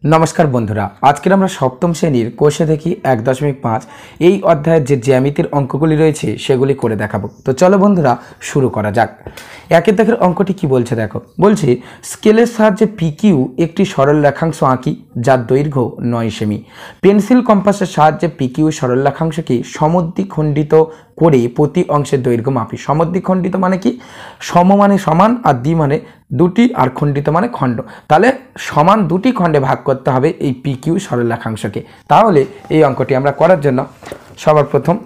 नमस्कार बंधुरा आज के আমরা সপ্তম শ্রেণীর কোষে দেখি 1.5 এই অধ্যায়ের যে জ্যামিতির অঙ্কগুলি রয়েছে সেগুলি করে দেখাবো। তো চলো বন্ধুরা শুরু করা যাক। একের দাগের অঙ্কটি কি বলছে দেখো, বলছে স্কেলের সাহায্যে পিকিউ একটি সরল রেখাংশ আঁকি যার দৈর্ঘ্য 9 সেমি। পেন্সিল কম্পাসের সাহায্যে পিকিউ সরল রেখাংশকে সমদ্বিখণ্ডিত করে প্রতি অংশের দৈর্ঘ্য মাপি। সমদ্বিখণ্ডিত মানে কি, সম মানে সমান আর দ্বি মানে দুটি আর খণ্ডিত মানে খণ্ড, তাহলে সমান দুটি খণ্ডে ভাগ করতে হবে এই পিকিউ সরল রেখাংশকে। তাহলে এই অঙ্কটি আমরা করার জন্য সবার প্রথম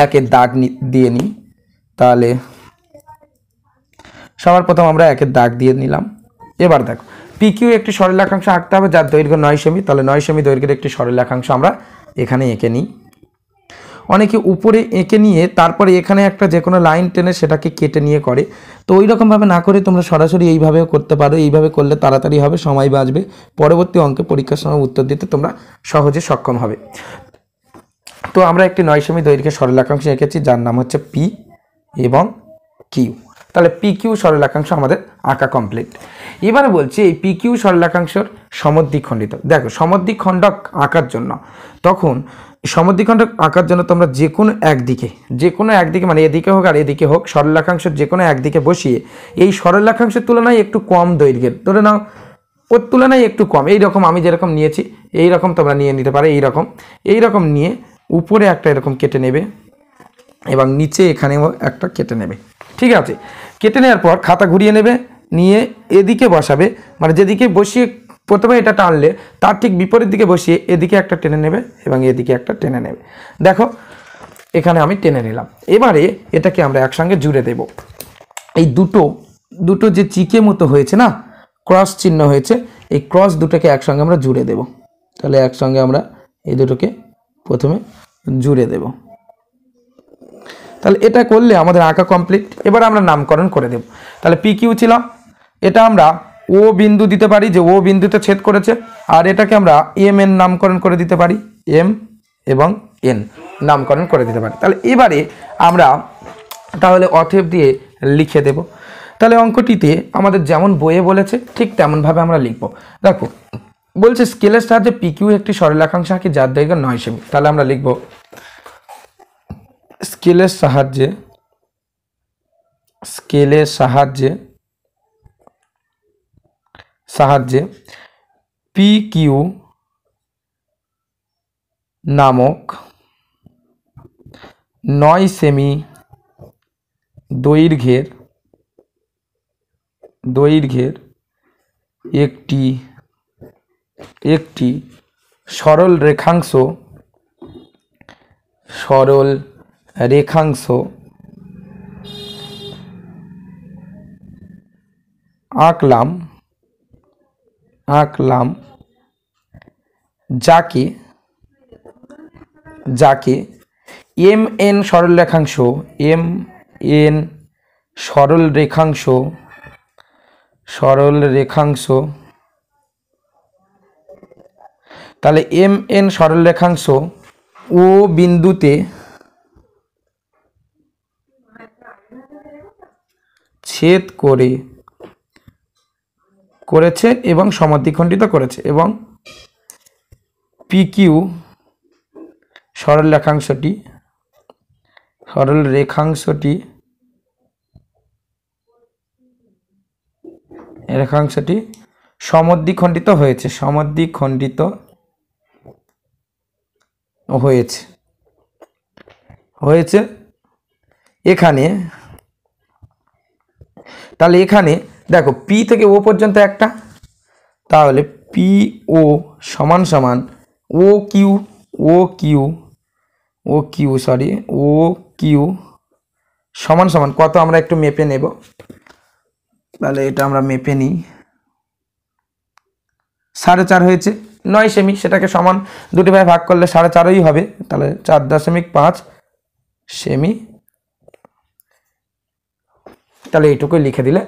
একের দাগ দিয়ে নিই। তাহলে সবার প্রথম আমরা একের দাগ দিয়ে নিলাম। এবার দেখো পিকিউ একটি সরল রেখাংশ আঁকতে হবে যার দৈর্ঘ্য 9 সেমি। তাহলে 9 সেমি দৈর্ঘ্যের একটি সরল রেখাংশ আমরা এখানে এঁকে নিই। অনেকে উপরে এঁকে নিয়ে তারপরে এখানে একটা যে কোনো লাইন টেনে সেটাকে কেটে নিয়ে করে, তো ওই রকমভাবে না করে তোমরা সরাসরি এইভাবেও করতে পারো। এইভাবে করলে তাড়াতাড়ি হবে, সময় বাঁচবে, পরবর্তী অঙ্কে পরীক্ষার সময় উত্তর দিতে তোমরা সহজে সক্ষম হবে। তো আমরা একটি 9 সেমি দৈর্ঘ্যের সরল রেখাংশ এঁকেছি যার নাম হচ্ছে পি এবং কিউ। তাহলে পি কিউ সরল রেখাংশ আমাদের আঁকা কমপ্লিট। এবারে বলছি এই পি কিউ সরল রেখাংশের সমদ্বিখণ্ডিত। দেখো সমদ্বিখণ্ডক আঁকার জন্য তখন সমদ্বিখণ্ডক আঁকার জন্য তোমরা যে কোনো একদিকে মানে এদিকে হোক আর এদিকে হোক সরল রেখাংশের যে কোনো একদিকে বসিয়ে এই সরল রেখাংশের তুলনায় একটু কম দৈর্ঘ্যের, ধরে নাও ওর তুলনায় একটু কম, এইরকম আমি যেরকম নিয়েছি এইরকম তোমরা নিয়ে নিতে পারো। এইরকম নিয়ে উপরে একটা এরকম কেটে নেবে এবং নিচে এখানেও একটা কেটে নেবে। ঠিক আছে, কেটে নেওয়ার পর খাতা ঘুরিয়ে নেবে, নিয়ে এদিকে বসাবে, মানে যেদিকে বসিয়ে প্রথমে এটা টানলে তার ঠিক বিপরীত দিকে বসিয়ে এদিকে একটা টেনে নেবে এবং এদিকে একটা টেনে নেবে। দেখো এখানে আমি টেনে নিলাম। এবারে এটাকে আমরা একসঙ্গে জুড়ে দেব। এই দুটো যে চিকে মতো হয়েছে না, ক্রস চিহ্ন হয়েছে, এই ক্রস দুটোকে একসঙ্গে আমরা জুড়ে দেব। তাহলে একসঙ্গে আমরা এই দুটোকে প্রথমে জুড়ে দেব। তাহলে এটা করলে আমাদের আঁকা কমপ্লিট। এবার আমরা নামকরণ করে দেব। তাহলে পি কিউ ছিল, এটা আমরা ও বিন্দু দিতে পারি যে ও বিন্দুতে ছেদ করেছে, আর এটাকে আমরা এম এন নামকরণ করে দিতে পারি, এম এবং এন নামকরণ করে দিতে পারি। তাহলে এবারে আমরা অতএব দিয়ে লিখে দেব। তাহলে অঙ্কটিতে আমাদের যেমন বইয়ে বলেছে ঠিক তেমনভাবে আমরা লিখব। দেখো বলছে স্কেলের সাহায্যে পি কিউ একটি সরল রেখাংশ আঁকি যার দৈর্ঘ্য 9 সেমি। তাহলে আমরা লিখব স্কেলের সাহায্যে পি কিউ নামক 9 সেমি দৈর্ঘ্যের একটি সরল রেখাংশ আঁকলাম যাকে এম এন সরল রেখাংশ তাহলে এম এন সরল রেখাংশ ও বিন্দুতে ছেদ করেছে এবং সমদ্বিখণ্ডিত করেছে, এবং পি কিউ সরল রেখাংশটি সমদ্বিখণ্ডিত হয়েছে এখানে। তাহলে এখানে দেখো পি থেকে ও পর্যন্ত একটা, তাহলে পি ও সমান সমান ও কিউ সমান সমান কত আমরা একটু মেপে নেব। তাহলে এটা আমরা মেপে নিই, 4.5 হয়েছে। 9 সেমি সেটাকে সমান দুটি ভাগে ভাগ করলে 4.5ই হবে। তাহলে 4.5 সেমি। তাহলে এইটুকুই লিখে দিলে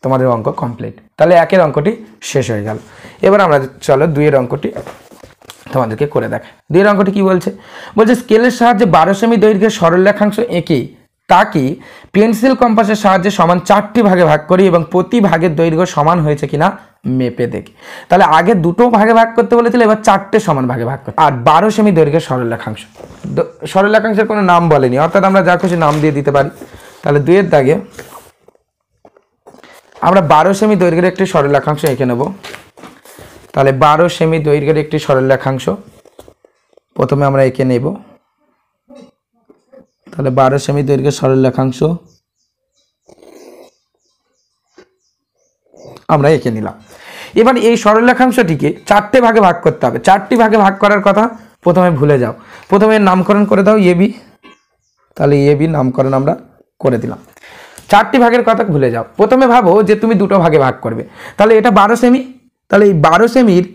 তোমাদের অঙ্ক কমপ্লিট। তাহলে একের অঙ্কটি শেষ হয়ে গেল। এবার আমরা চলো দুইয়ের অঙ্কটি তোমাদেরকে করে দেখাই। দুইয়ের অঙ্কটি কি বলছে, স্কেলের সাহায্যে 12 সেমি দৈর্ঘ্যের সরল রেখাংশ এঁকে তাকে পেন্সিল কম্পাসের সাহায্যে সমান 4টি ভাগে ভাগ করি এবং প্রতি ভাগের দৈর্ঘ্য সমান হয়েছে কিনা মেপে দেখি। তাহলে আগে দুটো ভাগে ভাগ করতে বলেছিল, এবার 4টে সমান ভাগে ভাগ করতে। আর 12 সেমি দৈর্ঘ্যের সরলরেখাংশ, সরলরেখাংশের কোনো নাম বলেনি, অর্থাৎ আমরা যা খুশি নাম দিয়ে দিতে পারি। তাহলে 2 এর দাগে আমরা 12 সেমি দৈর্ঘ্যের একটি সরলরেখাংশ এঁকে নেব। তাহলে 12 সেমি দৈর্ঘ্যের একটি সরলরেখাংশ প্রথমে আমরা এঁকে নেব। তাহলে 12 সেমি দৈর্ঘ্যের সরলরেখাংশ আমরা এঁকে নিলাম। এবার এই সরলরেখাংশটিকে 4টে ভাগে ভাগ করতে হবে। 4টি ভাগে ভাগ করার কথা প্রথমে ভুলে যাও, প্রথমে নামকরণ করে দাও এবি। তাহলে এবি নামকরণ আমরা করে দিলাম। 4টি ভাগের কথা ভুলে যাও, প্রথমে ভাবো যে তুমি দুটো ভাগে ভাগ করবে। তাহলে এটা 12 সেমি, তাহলে এই 12 সেমির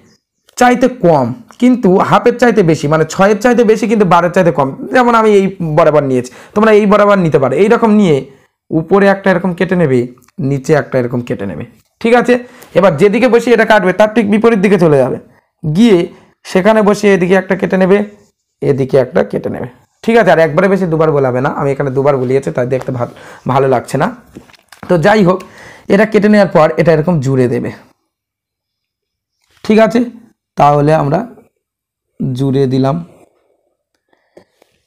চাইতে কম কিন্তু হাফের চাইতে বেশি, মানে 6-এর চাইতে বেশি কিন্তু 12-এর চাইতে কম। যেমন আমি এই বরাবর নিয়েছি, তোমরা এই বরাবর নিতে পারো। এইরকম নিয়ে উপরে একটা এরকম কেটে নেবে, নিচে একটা এরকম কেটে নেবে, ঠিক আছে। এবার যেদিকে বসিয়ে এটা কাটবে তার ঠিক বিপরীত দিকে চলে যাবে, গিয়ে সেখানে বসিয়ে এদিকে একটা কেটে নেবে, এদিকে একটা কেটে নেবে, ঠিক আছে। আর একবারে বেশি দুবার বলাবে না, আমি এখানে দুবার বলিয়েছি তাই দেখতে ভালো লাগছে না। তো যাই হোক, এটা কেটে নেওয়ার পর এটা এরকম জুড়ে দেবে, ঠিক আছে। তাহলে আমরা জুড়ে দিলাম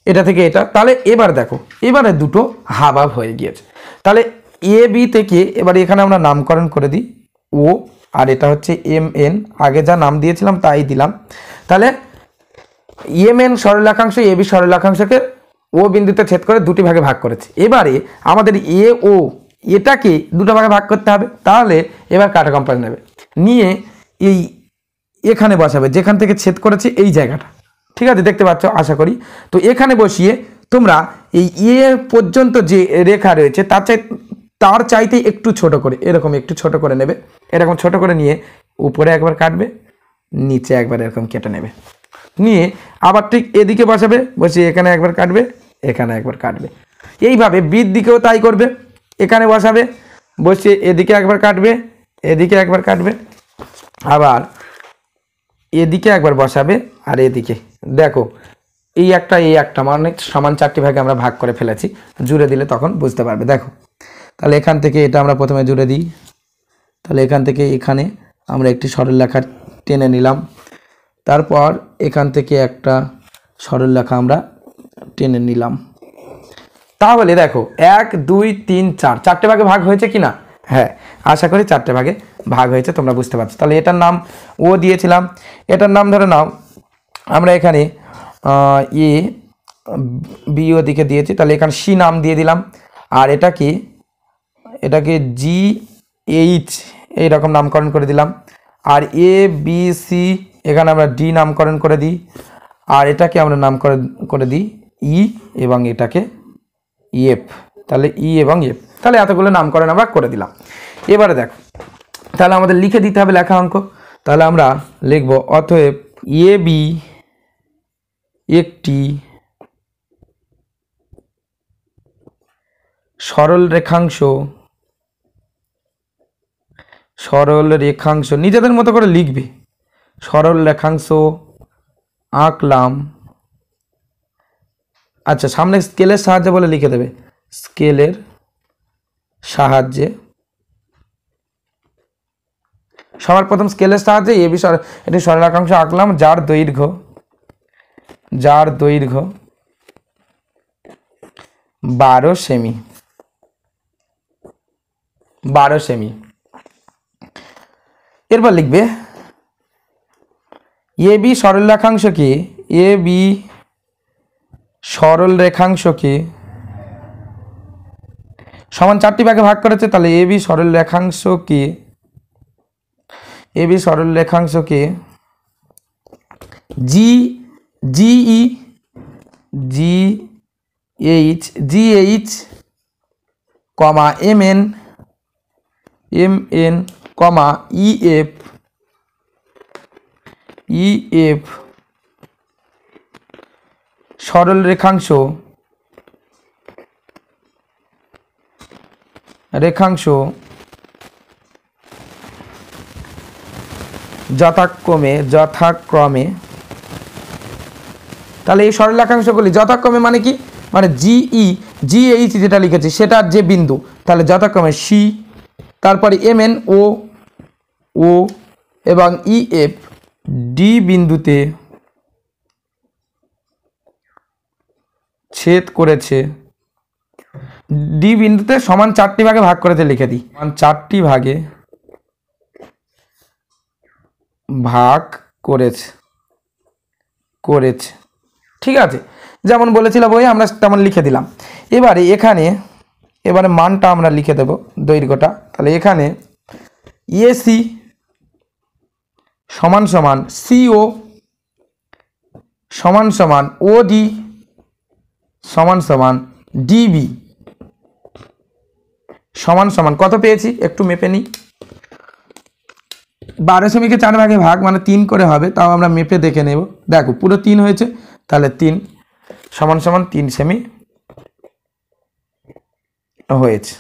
এটা থেকে এটা। তাহলে এবার দেখো, এবারে দুটো হাফ হাফ হয়ে গিয়েছে। তাহলে এ বি থেকে এবার এখানে আমরা নামকরণ করে দিই ও, আর এটা হচ্ছে এম এন, আগে যা নাম দিয়েছিলাম তাই দিলাম। তাহলে এম এন সরলরেখাংশ এ বি সরলরেখাংশকে ও বিন্দুতে ছেদ করে দুটি ভাগে ভাগ করেছে। এবারে আমাদের এ ও এটাকে দুটো ভাগে ভাগ করতে হবে। তাহলে এবার কাটা কম্পাস নেবে, নিয়ে এই এখানে বসাবে যেখান থেকে ছেদ করেছে এই জায়গাটা, ঠিক আছে, দেখতে পাচ্ছ আশা করি। তো এখানে বসিয়ে তোমরা এই এ পর্যন্ত যে রেখা রয়েছে তার চাইতে একটু ছোট করে এরকম একটু ছোট করে নেবে, এরকম ছোট করে নিয়ে উপরে একবার কাটবে, নিচে একবার এরকম কেটে নেবে, নিয়ে আবার ঠিক এদিকে বসাবে, বসিয়ে এখানে একবার কাটবে, এখানে একবার কাটবে। এইভাবে বির দিকেও তাই করবে, এখানে বসাবে, বসিয়ে এদিকে একবার কাটবে, এদিকে একবার কাটবে, আবার এদিকে একবার বসাবে, আর এদিকে দেখো এই একটা মানে সমান 4টি ভাগে আমরা ভাগ করে ফেলেছি। জুড়ে দিলে তখন বুঝতে পারবে। দেখো তাহলে এখান থেকে এটা আমরা প্রথমে জুড়ে দিই। তাহলে এখান থেকে এখানে আমরা একটি সরলরেখা টেনে নিলাম, তারপর এখান থেকে একটা সরলরেখা আমরা টেনে নিলাম। তাহলে দেখো 1 2 3 4 4টে ভাগে ভাগ হয়েছে কিনা? হ্যাঁ, আশা করি 4টে ভাগে ভাগ হয়েছে, তোমরা বুঝতে পারছো। তাহলে এটার নাম ও দিয়েছিলাম, এটার নাম ধরে নাও আমরা এখানে এ বি ও দিকে দিয়েছি, তাহলে এখানে সি নাম দিয়ে দিলাম। আর এটাকে জি এইচ এইরকম নামকরণ করে দিলাম। আর এ বি সি এখানে আমরা ডি নামকরণ করে দিই, আর এটাকে আমরা নামকরণ করে দিই ই এবং এটাকে এফ। তাহলে ই এবং এফ, তাহলে এতগুলো নামকরণ আমরা করে দিলাম। এবারে দেখো, তাহলে আমাদের লিখে দিতে হবে লেখা অঙ্ক। তাহলে আমরা লিখব অতএব এ বি একটি সরল রেখাংশ নিজেদের মতো করে লিখবে। সরল রেখাংশ আঁকলাম, আচ্ছা সামনে স্কেলের সাহায্যে বলে লিখে দেবে, স্কেলের সাহায্যে। সবার প্রথম স্কেলের সাহায্যে এ বি এটি সরল রেখাংশ আঁকলাম যার দৈর্ঘ্য 12 সেমি। এরপর লিখবে এ বি সরল রেখাংশকে সমান 4টি ভাগে ভাগ করেছে। তাহলে এ বি সরল রেখাংশকে জি এইচ কমা এম এন কমা ই এফ সরল রেখাংশ যথাক্রমে তাহলে এই সরল রেখাংশগুলি যথাক্রমে মানে কি, মানে জিই GH যেটা লিখেছি সেটার যে বিন্দু, তাহলে যথাক্রমে C, তারপরে MN ও এবং EF D বিন্দুতে ছেদ করেছে, D বিন্দুতে সমান 4টি ভাগে ভাগ করেছে, লিখে দিই, সমান 4টি ভাগে ভাগ করেছে। ঠিক আছে, যেমন বলেছিলাম বই আমরা তেমন লিখে দিলাম। এবারে মানটা আমরা লিখে দেব দৈর্ঘ্যটা। তাহলে এখানে AC সমান সমান CO সমান সমান OD সমান সমান DB সমান সমান কত পেয়েছি একটু মেপে নিই। 12 সেমিকে 4 ভাগে ভাগ মানে 3 করে হবে, তাও আমরা মেপে দেখে নেব। দেখো পুরো 3 হয়েছে, তাহলে 3 সমান সমান 3 সেমি হয়েছে।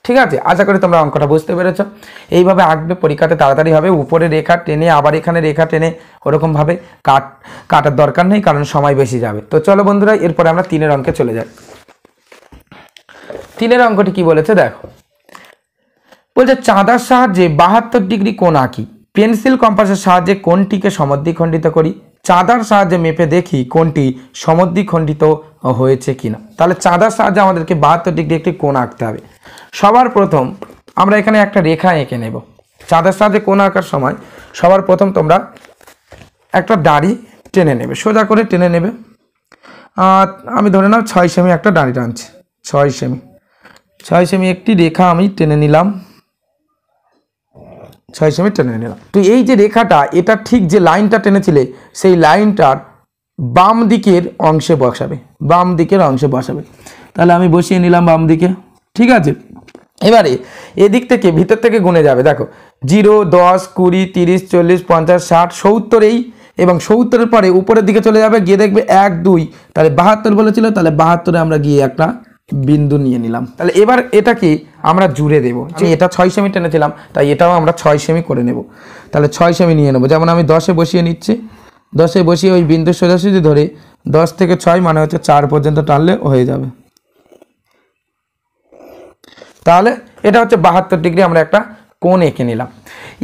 ঠিক আছে, আশা করি তোমরা অঙ্কটা বুঝতে পেরেছো। এইভাবে আঁকবে, পরীক্ষাতে তাড়াতাড়ি হবে। উপরে রেখা টেনে আবার এখানে রেখা টেনে ওরকমভাবে কাটার দরকার নেই, কারণ সময় বেশি যাবে। তো চলো বন্ধুরা, এরপরে আমরা 3-এর অঙ্কে চলে যাই। 3-এর অঙ্কটি কি বলেছে দেখো, বলছে চাঁদার সাহায্যে 72 ডিগ্রি কোণ আঁকি, পেন্সিল কম্পাসের সাহায্যে কোণটিকে সমদ্বিখণ্ডিত করি, চাঁদার সাহায্যে মেপে দেখি কোণটি সমদ্বিখণ্ডিত হয়েছে কিনা। তাহলে চাঁদার সাহায্যে আমাদেরকে 72 ডিগ্রি একটি কোণ আঁকতে হবে। সবার প্রথম আমরা এখানে একটা রেখা এঁকে নেব। চাঁদার সাহায্যে কোণ আঁকার সময় সবার প্রথম তোমরা একটা দাড়ি টেনে নেবে, সোজা করে টেনে নেবে। আমি ধরে নাও 6 সেমি একটা দাড়ি টানছি, 6 সেমি একটি রেখা আমি টেনে নিলাম, 6 সেমি টেনে নিলাম। তো এই যে রেখাটা, এটা ঠিক যে লাইনটা টেনেছিলে সেই লাইনটার বাম দিকের অংশে বসাবে। তাহলে আমি বসিয়ে নিলাম বাম দিকে। ঠিক আছে, এবারে এদিক থেকে ভিতর থেকে গুনে যাবে। দেখো 0, 10, 20, 30, 40, 50, 60, 70 এবং 70-এর পরে উপরের দিকে চলে যাবে, গিয়ে দেখবে 1, 2, তাহলে 72 বলেছিল, তাহলে 72-এ আমরা গিয়ে একটা বিন্দু নিয়ে নিলাম। তাহলে এবার এটাকে আমরা জুড়ে দেব। আমি এটা 6 সেমি টেনেছিলাম, তাই এটাও আমরা 6 সেমি করে নেব। তাহলে 6 সেমি নিয়ে নেব। যেমন আমি 10-এ বসিয়ে নিচ্ছি, 10-এ বসিয়ে ওই বিন্দু সোজাসুজি ধরে 10 থেকে 6 মানে হচ্ছে 4 পর্যন্ত টানলে হয়ে যাবে। তাহলে এটা হচ্ছে 72 ডিগ্রি আমরা একটা কোণ এঁকে নিলাম।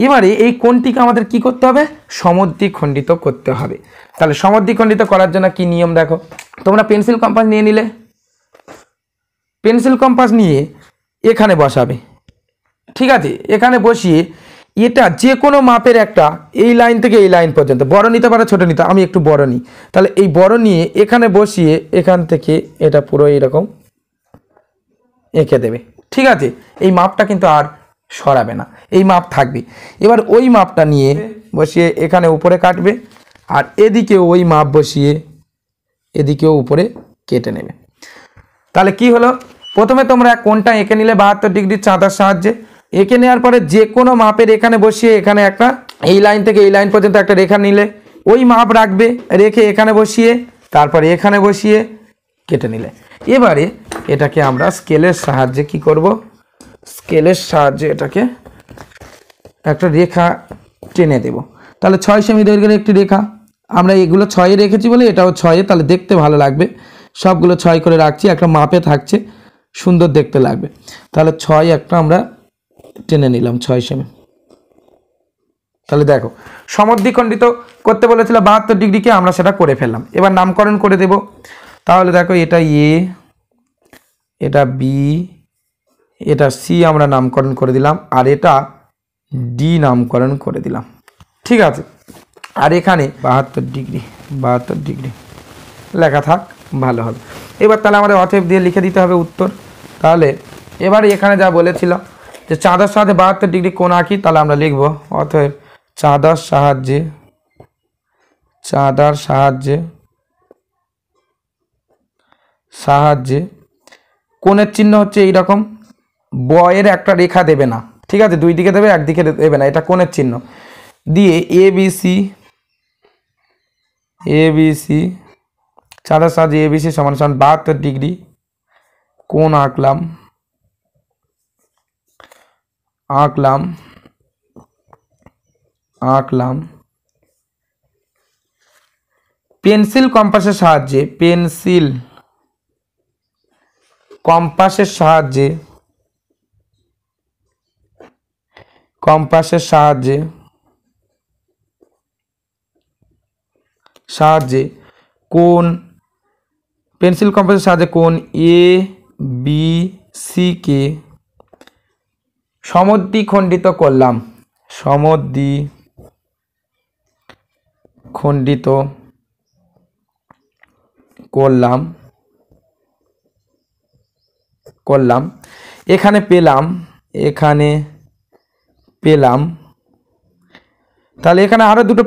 এবারে এই কোণটিকে আমাদের কি করতে হবে, সমদ্বিখণ্ডিত করতে হবে। তাহলে সমদ্বিখণ্ডিত করার জন্য কি নিয়ম দেখো, তোমরা পেন্সিল কম্পাস নিয়ে নিলে, পেন্সিল কম্পাস নিয়ে এখানে বসাবে। ঠিক আছে, এখানে বসিয়ে এটা যে কোনো মাপের একটা, এই লাইন থেকে এই লাইন পর্যন্ত, বড় নিতে পারো ছোট নিতে, আমি একটু বড় নিই। তাহলে এই বড় নিয়ে এখানে বসিয়ে এখান থেকে এটা পুরো এইরকম এঁকে দেবে। ঠিক আছে, এই মাপটা কিন্তু আর সরাবে না, এই মাপ থাকবে। এবার ওই মাপটা নিয়ে বসিয়ে এখানে উপরে কাটবে, আর এদিকেও ওই মাপ বসিয়ে এদিকেও উপরে কেটে নেবে। তাহলে কি হলো, প্রথমে তোমরা কোণটা এঁকে নিলে 72 ডিগ্রি চাঁদার সাহায্যে। এঁকে নেওয়ার পরে যে কোনো মাপের এখানে বসিয়ে এখানে একটা, এই লাইন থেকে এই লাইন পর্যন্ত একটা রেখা নিলে, ওই মাপ রাখবে, রেখে এখানে বসিয়ে তারপরে এখানে বসিয়ে কেটে নিলে। এবারে এটাকে আমরা স্কেলের সাহায্যে কি করব, স্কেলের সাহায্যে এটাকে একটা রেখা টেনে দেব। তাহলে 6 সেমি দৈর্ঘ্যের একটি রেখা, আমরা এগুলো 6-এ রেখেছি বলে এটাও 6-এ, তাহলে দেখতে ভালো লাগবে। সবগুলো 6 করে রাখছি, একটা মাপে থাকছে, সুন্দর দেখতে লাগবে। তাহলে 6 একটা আমরা টেনে নিলাম, 6 সেমি। তাহলে দেখো সমদ্বিখণ্ডিত করতে বলেছিল 72 ডিগ্রিকে, আমরা সেটা করে ফেললাম। এবার নামকরণ করে দেব। তাহলে দেখো এটা A, এটা B, এটা C আমরা নামকরণ করে দিলাম, আর এটা D নামকরণ করে দিলাম। ঠিক আছে, আর এখানে 72 ডিগ্রি লেখা থাক, ভালো হবে। এবার তাহলে আমাদের অতএব দিয়ে লিখে দিতে হবে উত্তর। তাহলে এবার এখানে যা বলেছিল যে চাঁদার সাহায্যে 72 ডিগ্রি কোণ আঁকি, তাহলে আমরা লিখব অতএব চাঁদার সাহায্যে কোণের চিহ্ন হচ্ছে এইরকম, বয়ের একটা রেখা দেবে না। ঠিক আছে, দুই দিকে দেবে, একদিকে দেবে না, এটা কোণের চিহ্ন দিয়ে ABC চাঁদার সাহায্যে ABC সমান সমান 72 ডিগ্রি কোণ আঁকলাম পেন্সিল কম্পাসের সাহায্যে কম্পাসের সাহায্যে কোণ এ বি সি কে সমদ্বিখণ্ডিত করলাম এখানে পেলাম তাহলে এখানে আরো দুটো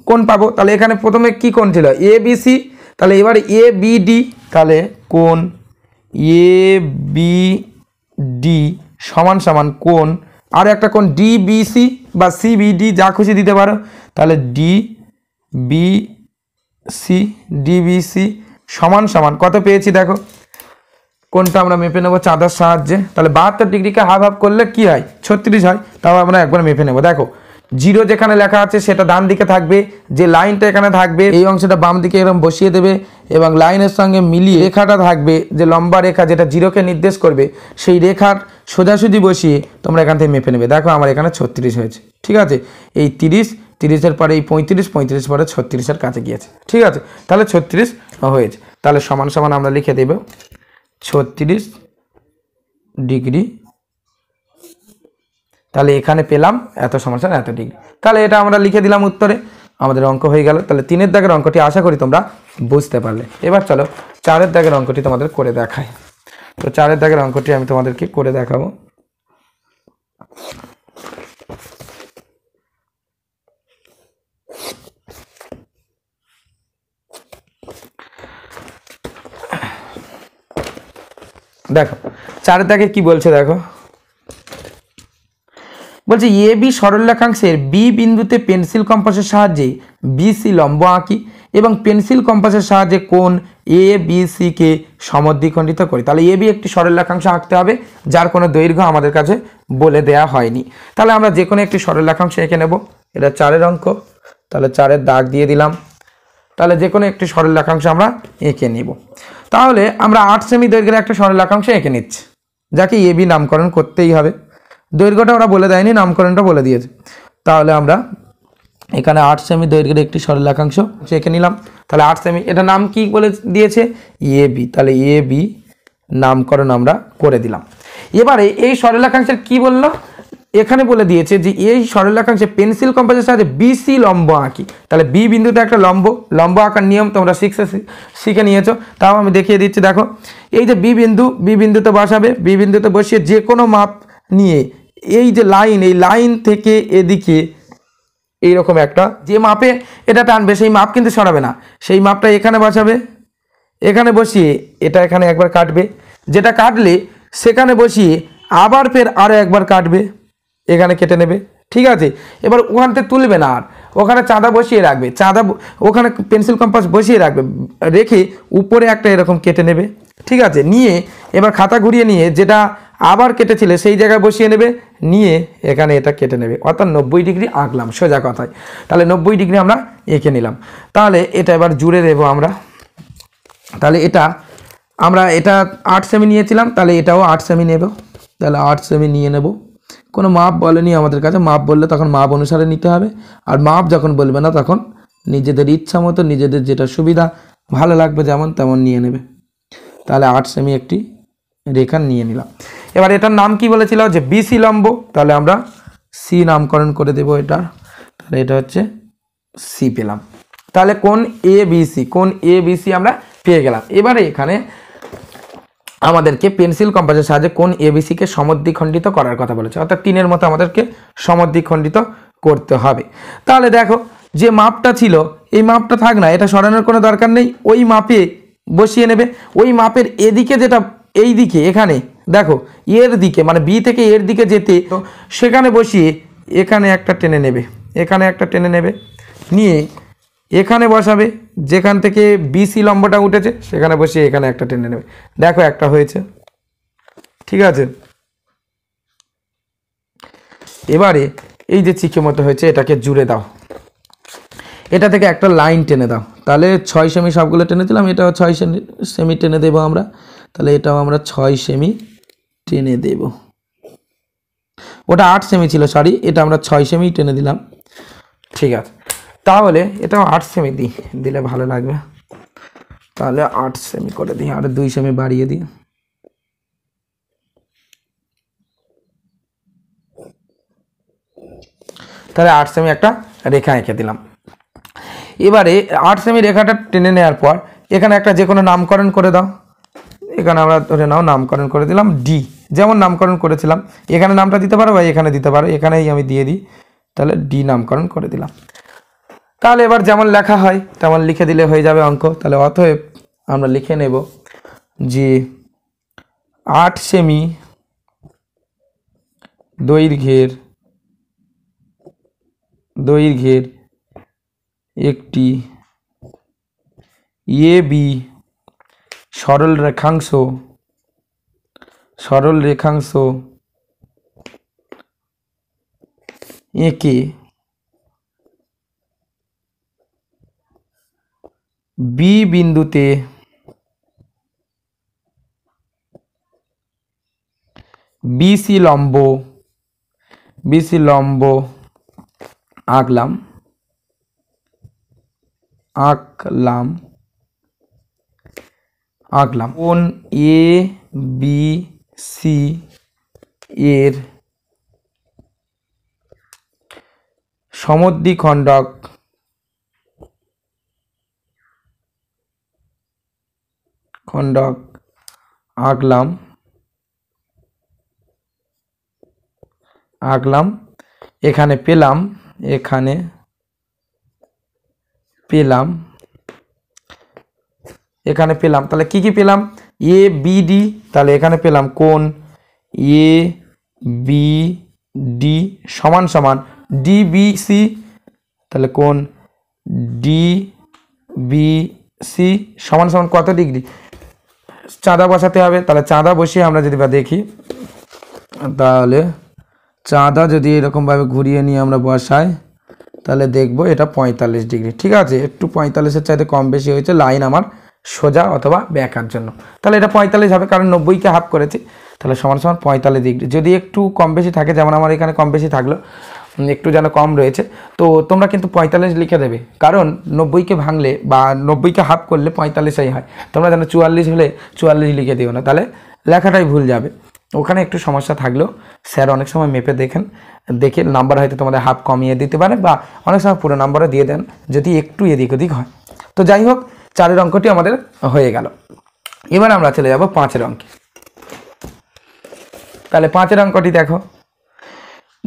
কোণ পাবো। তাহলে এখানে প্রথমে কি কোণ ছিল এ বি সি, তাহলে এবারে এ বি ডি, তাহলে কোণ এ বি ডি সমান সমান কোণ আর একটা কোণ ডি বি সি বা সি বি ডি যা খুশি দিতে পারো, তাহলে ডি বি সি সমান সমান কত পেয়েছি দেখো, কোনটা আমরা মেপে নেব চাঁদার সাহায্যে। তাহলে 72 ডিগ্রিকে হাফ হাফ করলে কি হয় 36 হয়, তাও আমরা একবার মেপে নেব। দেখো জিরো যেখানে লেখা আছে সেটা ডান দিকে থাকবে, যে লাইনটা এখানে থাকবে এই অংশটা বাম দিকে এরকম বসিয়ে দেবে এবং লাইনের সঙ্গে মিলিয়ে রেখাটা থাকবে যে লম্বা রেখা যেটা জিরোকে নির্দেশ করবে, সেই রেখার সোজাসুজি বসিয়ে তোমরা এখান থেকে মেপে নেবে। দেখো আমার এখানে 36 হয়েছে, ঠিক আছে। এই 30-30-এর পরে এই 35 পরে 36-এর কাছে গিয়েছে, ঠিক আছে। তাহলে 36 হয়েছে। তাহলে সমান সমান আমরা লিখে দেব 36 ডিগ্রি, তাহলে এখানে পেলাম এত সমান সমান এত ডিগ্রি। তাহলে এটা আমরা লিখে দিলাম উত্তরে, আমাদের অঙ্ক হয়ে গেল। তাহলে 3-এর দাগের অঙ্কটি আশা করি তোমরা বুঝতে পারলে। এবার চলো 4-এর দাগের অঙ্কটি তোমাদের করে দেখাই। তো 4-এর দাগের অঙ্কটি আমি তোমাদেরকে করে দেখাবো। দেখো 4-এর দাগে কি বলছে, দেখো বলছে এ বি সরলরেখাংশের বি বিন্দুতে পেন্সিল কম্পাসের সাহায্যে বিসি লম্ব আঁকি এবং পেন্সিল কম্পাসের সাহায্যে কোণ এ বি সি কে সমদ্বিখণ্ডিত করি। তাহলে এ বি একটি সরলরেখাংশ আঁকতে হবে যার কোনো দৈর্ঘ্য আমাদের কাছে বলে দেয়া হয়নি। তাহলে আমরা যে কোনো একটি সরলরেখাংশ এঁকে নেব। এটা 4-এর অঙ্ক, তাহলে 4-এর দাগ দিয়ে দিলাম। তাহলে যে কোনো একটি সরলরেখাংশ আমরা এঁকে নিব। তাহলে আমরা 8 সেমি দৈর্ঘ্যের একটা সরলরেখাংশ এঁকে নিচ্ছি, যাকে এ বি নামকরণ করতেই হবে। দৈর্ঘ্যটা ওরা বলে দেয়নি, নামকরণটা বলে দিয়েছে। তাহলে আমরা এখানে 8 সেমি দৈর্ঘ্যের একটি সরলরেখাংশ এঁকে নিলাম। তাহলে 8 সেমি, এটা নাম কি বলে দিয়েছে এ বি, তাহলে এ বি নামকরণ আমরা করে দিলাম। এবারে এই সরলরেখাংশের কি বললো, এখানে বলে দিয়েছে যে এই সরলরেখাংশে পেন্সিল কম্পাসের সাহায্যে বিসি লম্ব আঁকি। তাহলে বি বিন্দুতে একটা লম্ব আঁকার নিয়ম তোমরা শিখে নিয়েছো, তাও আমি দেখিয়ে দিচ্ছি। দেখো এই যে বি বিন্দুতে বসাবে, বি বিন্দুতে বসিয়ে যে কোনো মাপ নিয়ে এই যে লাইন, এই লাইন থেকে এদিকে এইরকম একটা যে মাপে এটা টানবে সেই মাপ কিন্তু সরাবে না, সেই মাপটা এখানে বসাবে, এখানে বসিয়ে এটা এখানে একবার কাটবে, যেটা কাটলে সেখানে বসিয়ে আবার ফের আরও একবার কাটবে, এখানে কেটে নেবে, ঠিক আছে। এবার ওখান থেকে তুলবে না, আর ওখানে চাঁদা বসিয়ে রাখবে, ওখানে পেন্সিল কম্পাস বসিয়ে রাখবে, রেখে উপরে একটা এরকম কেটে নেবে, ঠিক আছে। নিয়ে এবার খাতা ঘুরিয়ে নিয়ে যেটা আবার কেটেছিলে সেই জায়গায় বসিয়ে নেবে, নিয়ে এখানে এটা কেটে নেবে, অর্থাৎ 90 ডিগ্রি আঁকলাম সোজা কথায়। তাহলে 90 ডিগ্রি আমরা এঁকে নিলাম। তাহলে এটা এবার জুড়ে দেবো আমরা। তাহলে এটা 8 সেমি নিয়েছিলাম, তাহলে এটাও 8 সেমি নেব। তাহলে 8 সেমি নিয়ে নেব। কোনো মাপ বলেনি আমাদের কাছে, মাপ বললে তখন মাপ অনুসারে নিতে হবে, আর মাপ যখন বলবে না তখন নিজেদের ইচ্ছা মতো নিজেদের যেটা সুবিধা ভালো লাগবে যেমন তেমন নিয়ে নেবে। তাহলে 8 সেমি একটি রেখা নিয়ে নিলাম। এবার এটার নাম কি বলেছিল যে বিসি লম্ব, তাহলে আমরা সি নামকরণ করে দেব এটা। তাহলে এটা হচ্ছে সি পেলাম। তাহলে কোণ এ বি সি আমরা পেয়ে গেলাম। এবারে এখানে আমাদেরকে পেন্সিল কম্পাসের সাহায্যে কোণ এবিসিকে সমদ্বিখণ্ডিত করার কথা বলেছে, অর্থাৎ 3-এর মতো আমাদেরকে সমদ্বিখণ্ডিত করতে হবে। তাহলে দেখো যে মাপটা ছিল এই মাপটা থাক না, এটা সরানোর কোনো দরকার নেই, ওই মাপে বসিয়ে নেবে। ওই মাপের এদিকে যেটা এই দিকে এখানে দেখো এর দিকে মানে বি থেকে এর দিকে যেতে, তো সেখানে বসিয়ে এখানে একটা টেনে নেবে, এখানে একটা টেনে নেবে, নিয়ে এখানে বসাবে, যেখান থেকে বিসি লম্বটা উঠেছে সেখানে বসিয়ে এখানে একটা টেনে নেবে। দেখো একটা হয়েছে, ঠিক আছে। এবারে এই যে চিকে মতো হয়েছে এটাকে জুড়ে দাও। এটা থেকে একটা লাইন টেনে দাও, তাহলে 6 সেমি সবগুলো টেনে দিলাম, এটাও 6 সেমি টেনে দেবো আমরা, তাহলে এটাও আমরা 6 সেমি টেনে দেব। ওটা 8 সেমি ছিল, সরি, এটা আমরা 6 সেমি টেনে দিলাম। ঠিক আছে, তাহলে এটাও 8 সেমি দিলে ভালো লাগবে, তাহলে 8 সেমি করে দিই, আর 2 সেমি বাড়িয়ে দিই। তাহলে 8 সেমি একটা রেখা এঁকে দিলাম। এবারে 8 সেমি রেখাটা টেনে নেওয়ার পর এখানে একটা যে কোনো নামকরণ করে দাও। এখানে আমরা ধরে নাও নামকরণ করে দিলাম ডি, যেমন নামকরণ করেছিলাম। এখানে নামটা দিতে পারো বা এখানে দিতে পারো, এখানেই আমি দিয়ে দিই, তাহলে ডি নামকরণ করে দিলাম। তাহলে এবার যেমন লেখা হয় তেমন লিখে দিলে হয়ে যাবে অঙ্ক। তাহলে অতএব আমরা লিখে নেব যে 8 সেমি দৈর্ঘ্যের একটি এ বি সরল রেখাংশ এঁকে বি বিন্দুতে বিসি লম্ব আঁকলাম কোণ এ বি সি এর সমদ্বিখণ্ডক আঁকলাম। এখানে পেলাম তাহলে কি কি পেলাম? এ বি ডি, তাহলে এখানে পেলাম কোণ এ বি ডি সমান সমান ডি বি সি, তাহলে কোণ ডি বি সি সমান সমান কত ডিগ্রি? চাঁদা বসাতে হবে, তাহলে চাঁদা বসিয়ে আমরা যদি বা দেখি, তাহলে চাঁদা যদি এরকমভাবে ঘুরিয়ে নিয়ে আমরা বসাই তাহলে দেখব এটা 45 ডিগ্রি। ঠিক আছে, একটু 45-এর চাইতে কম বেশি হয়েছে লাইন আমার সোজা অথবা ব্যাকার জন্য, তাহলে এটা 45 হবে, কারণ 90কে হাফ করেছি, তাহলে সমান সমান 45 ডিগ্রি। যদি একটু কম বেশি থাকে, যেমন আমার এখানে কম বেশি থাকলো, একটু যেন কম রয়েছে, তো তোমরা কিন্তু 45 লিখে দেবে, কারণ 90কে ভাঙলে বা 90কে হাফ করলে 45ই হয়। তোমরা যেন 44 হলে 44 লিখে দিও না, তাহলে লেখাটাই ভুল যাবে। ওখানে একটু সমস্যা থাকলেও স্যার অনেক সময় মেপে দেখে নাম্বার হয়তো তোমাদের হাফ কমিয়ে দিতে পারে, বা অনেক সময় পুরো নাম্বারও দিয়ে দেন যদি একটু এদিক ওদিক হয়। তো যাই হোক, 4-এর অঙ্কটি আমাদের হয়ে গেল। এবার আমরা চলে যাব 5-এর অঙ্কে। তাহলে 5-এর অঙ্কটি দেখো,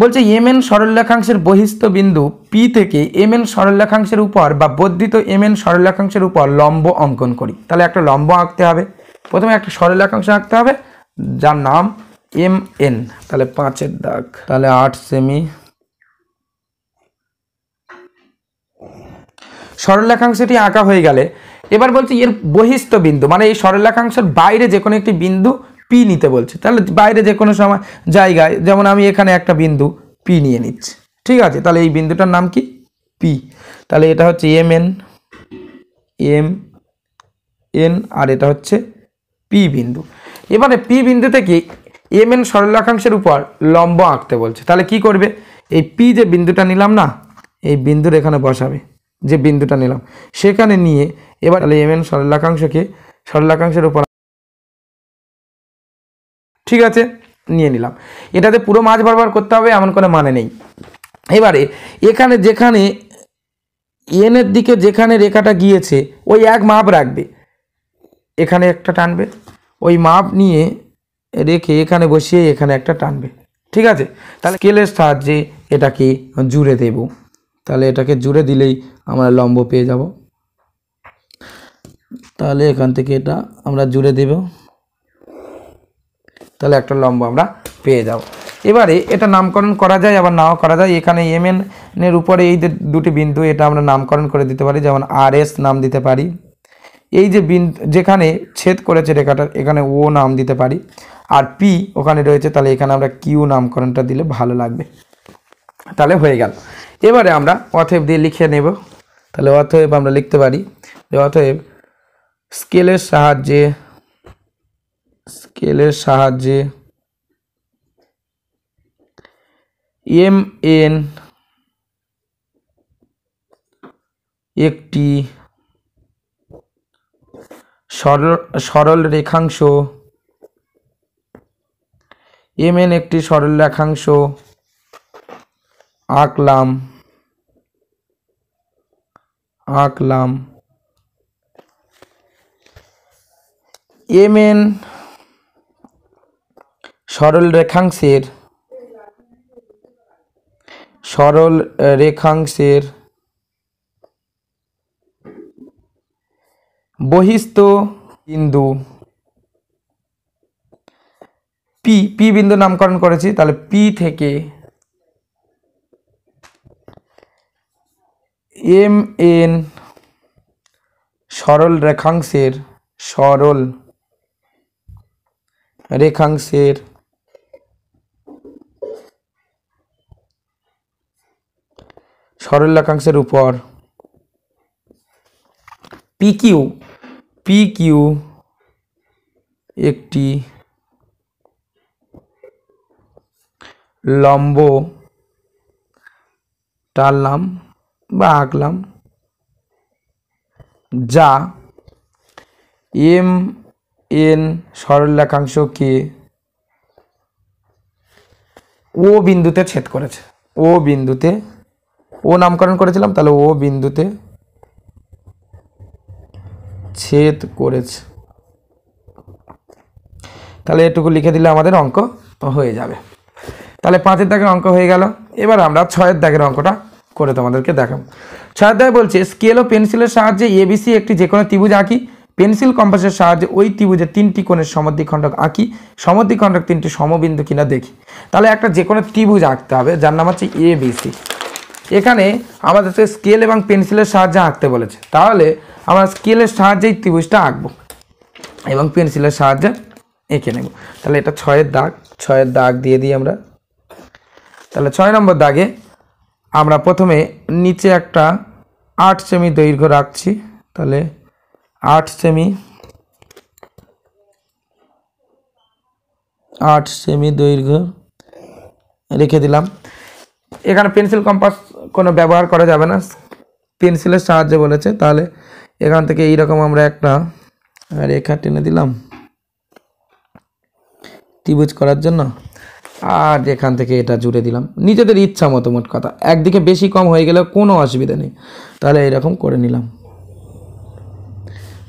বলছে এমএন সরলরেখাংশের বহিস্থ বিন্দু পি থেকে এমএন সরলরেখাংশের উপর বা বর্ধিত এমএন সরলরেখাংশের উপর লম্ব অঙ্কন করি। তাহলে একটা লম্ব আঁকতে হবে, প্রথমে একটা সরলরেখাংশ আঁকতে হবে যার নাম এম এন। তাহলে 5-এর দাগ, তাহলে 8 সেমি সরলরেখাংশটি আঁকা হয়ে গেলে এবার বলছে এর বহিস্থ বিন্দু, মানে এই সরলরেখাংশের বাইরে যে কোনো একটি বিন্দু পি নিতে বলছে। তাহলে বাইরে যে কোনো সময় জায়গায়, যেমন আমি এখানে একটা বিন্দু পি নিয়ে নিচ্ছি। ঠিক আছে, তাহলে এই বিন্দুটার নাম কি? পি। তাহলে এটা হচ্ছে এম এন আর এটা হচ্ছে পি বিন্দু। এবারে পি বিন্দু থেকে এম এন সরলরেখাংশের উপর লম্ব আঁকতে বলছে। তাহলে কি করবে? এই পি যে বিন্দুটা নিলাম না, এই বিন্দুর এখানে বসাবে, যে বিন্দুটা নিলাম সেখানে নিয়ে এবার তাহলে এম এন সরলরেখাংশের উপর, ঠিক আছে, নিয়ে নিলাম। এটাতে পুরো মাঝ বরাবর করতে হবে এমন কোনো মানে নেই। এবারে এখানে যেখানে এন এর দিকে যেখানে রেখাটা গিয়েছে ওই এক মাপ রাখবে, এখানে একটা টানবে, ওই মাপ নিয়ে রেখে এখানে বসিয়ে এখানে একটা টানবে। ঠিক আছে, তাহলে স্কেলের সাহায্যে এটাকে জুড়ে দেব। তাহলে এটাকে জুড়ে দিলেই আমরা লম্ব পেয়ে যাব। তাহলে এখান থেকে এটা আমরা জুড়ে দেব, তাহলে একটা লম্ব আমরা পেয়ে যাব। এবারে এটা নামকরণ করা যায় আবার নাও করা যায়। এখানে এম এর উপরে এই যে দুটি বিন্দু, এটা আমরা নামকরণ করে দিতে পারি, যেমন আর এস নাম দিতে পারি। এই যে বিন্দু যেখানে ছেদ করেছে রেখাটা, এখানে ও নাম দিতে পারি। আর পি ওখানে রয়েছে, তাহলে এখানে আমরা কিউ নামকরণটা দিলে ভালো লাগবে। তাহলে হয়ে গেল। এবারে আমরা অতএব দিয়ে লিখে নেব তাহলে অতএব আমরা লিখতে পারি যে অতএব স্কেলের সাহায্যে এম এন একটি সরল রেখাংশ mn একটি সরল রেখাংশ আঁকলাম mn সরল রেখাংশের বহিস্থ বিন্দু পি বিন্দু নামকরণ করেছি, তাহলে পি থেকে এম এন সরল রেখাংশের উপর পিকিউ একটি লম্ব টানলাম বা আঁকলাম যা এম এন সরল রেখাংশকে ও বিন্দুতে ছেদ করেছে। ও নামকরণ করেছিলাম, তাহলে ও বিন্দুতে ছেদ করেছে। তাহলে এটুকু লিখে দিলে আমাদের অঙ্ক হয়ে যাবে। তাহলে 5 দাগের অঙ্ক হয়ে গেল। এবার আমরা 6 দাগের অঙ্কটা করে তোমাদেরকে দেখাবো। 6 দাগে বলছে স্কেল ও পেন্সিলের সাহায্যে এবিসি একটি যে কোনো ত্রিভুজ আঁকি, পেন্সিল কম্পাসের সাহায্যে ওই ত্রিভুজের 3টি কোণের সমদ্বিখণ্ডক আঁকি, সমদ্বিখণ্ডক 3টি সমবিন্দু কিনা দেখি। তাহলে একটা যে কোনো ত্রিভুজ আঁকতে হবে যার নাম হচ্ছে এবিসি। এখানে আমাদেরকে স্কেল এবং পেন্সিলের সাহায্যে আঁকতে বলেছে, তাহলে আমরা স্কেলের সাহায্যেই ত্রিভুজটা আঁকবো এবং পেন্সিলের সাহায্যে এঁকে নেব। তাহলে এটা 6 দাগ দিয়ে দিই আমরা। তাহলে 6 নম্বর দাগে আমরা প্রথমে নিচে একটা 8 সেমি দৈর্ঘ্য রাখছি। তাহলে 8 সেমি দৈর্ঘ্য রেখে দিলাম। এখানে পেন্সিল কম্পাস কোনো ব্যবহার করা যাবে না, পেন্সিলের সাহায্যে বলেছে। তাহলে এখান থেকে এইরকম আমরা একটা রেখা টেনে দিলাম ত্রিভুজ করার জন্য, আর এখান থেকে এটা জুড়ে দিলাম নিজেদের ইচ্ছা মতো। মোট কথা একদিকে বেশি কম হয়ে গেলে কোনো অসুবিধা নেই। তাহলে এরকম করে নিলাম।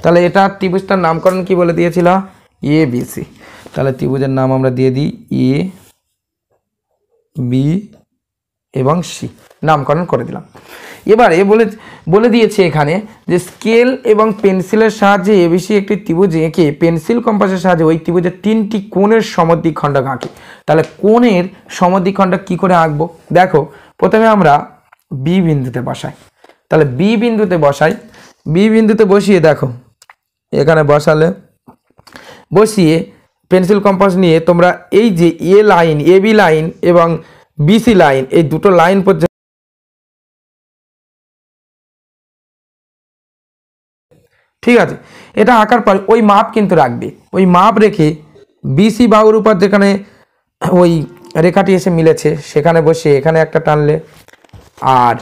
তাহলে এটা ত্রিভুজটার নামকরণ কি বলে দিয়েছিল? এবিসি। তাহলে ত্রিভুজের নাম আমরা দিয়ে দিই এ বি এবং সি, নামকরণ করে দিলাম। এবারে বলে দিয়েছে এখানে যে স্কেল এবং পেন্সিলের সাহায্যে এবিসি একটি ত্রিভুজ এঁকে পেন্সিল কম্পাসের সাহায্যে ওই ত্রিভুজের 3টি কোণের সমদ্বিখণ্ডক আঁকি। তাহলে কোণের সমদ্বিখণ্ডক কি করে আঁকবো? দেখো, প্রথমে আমরা বি বিন্দুতে বসাই। তাহলে বি বিন্দুতে বসিয়ে দেখো, এখানে বসিয়ে পেন্সিল কম্পাস নিয়ে তোমরা এই যে এ লাইন, এবি লাইন এবং বিসি লাইন, এই দুটো লাইন পর্যন্ত ঠিক আছে। এটা আঁকার পর ওই মাপ কিন্তু রাখবে। ওই মাপ রেখে বিসি বাহুর উপর যেখানে ওই রেখাটি এসে মিলেছে সেখানে বসে এখানে একটা টানলে, আর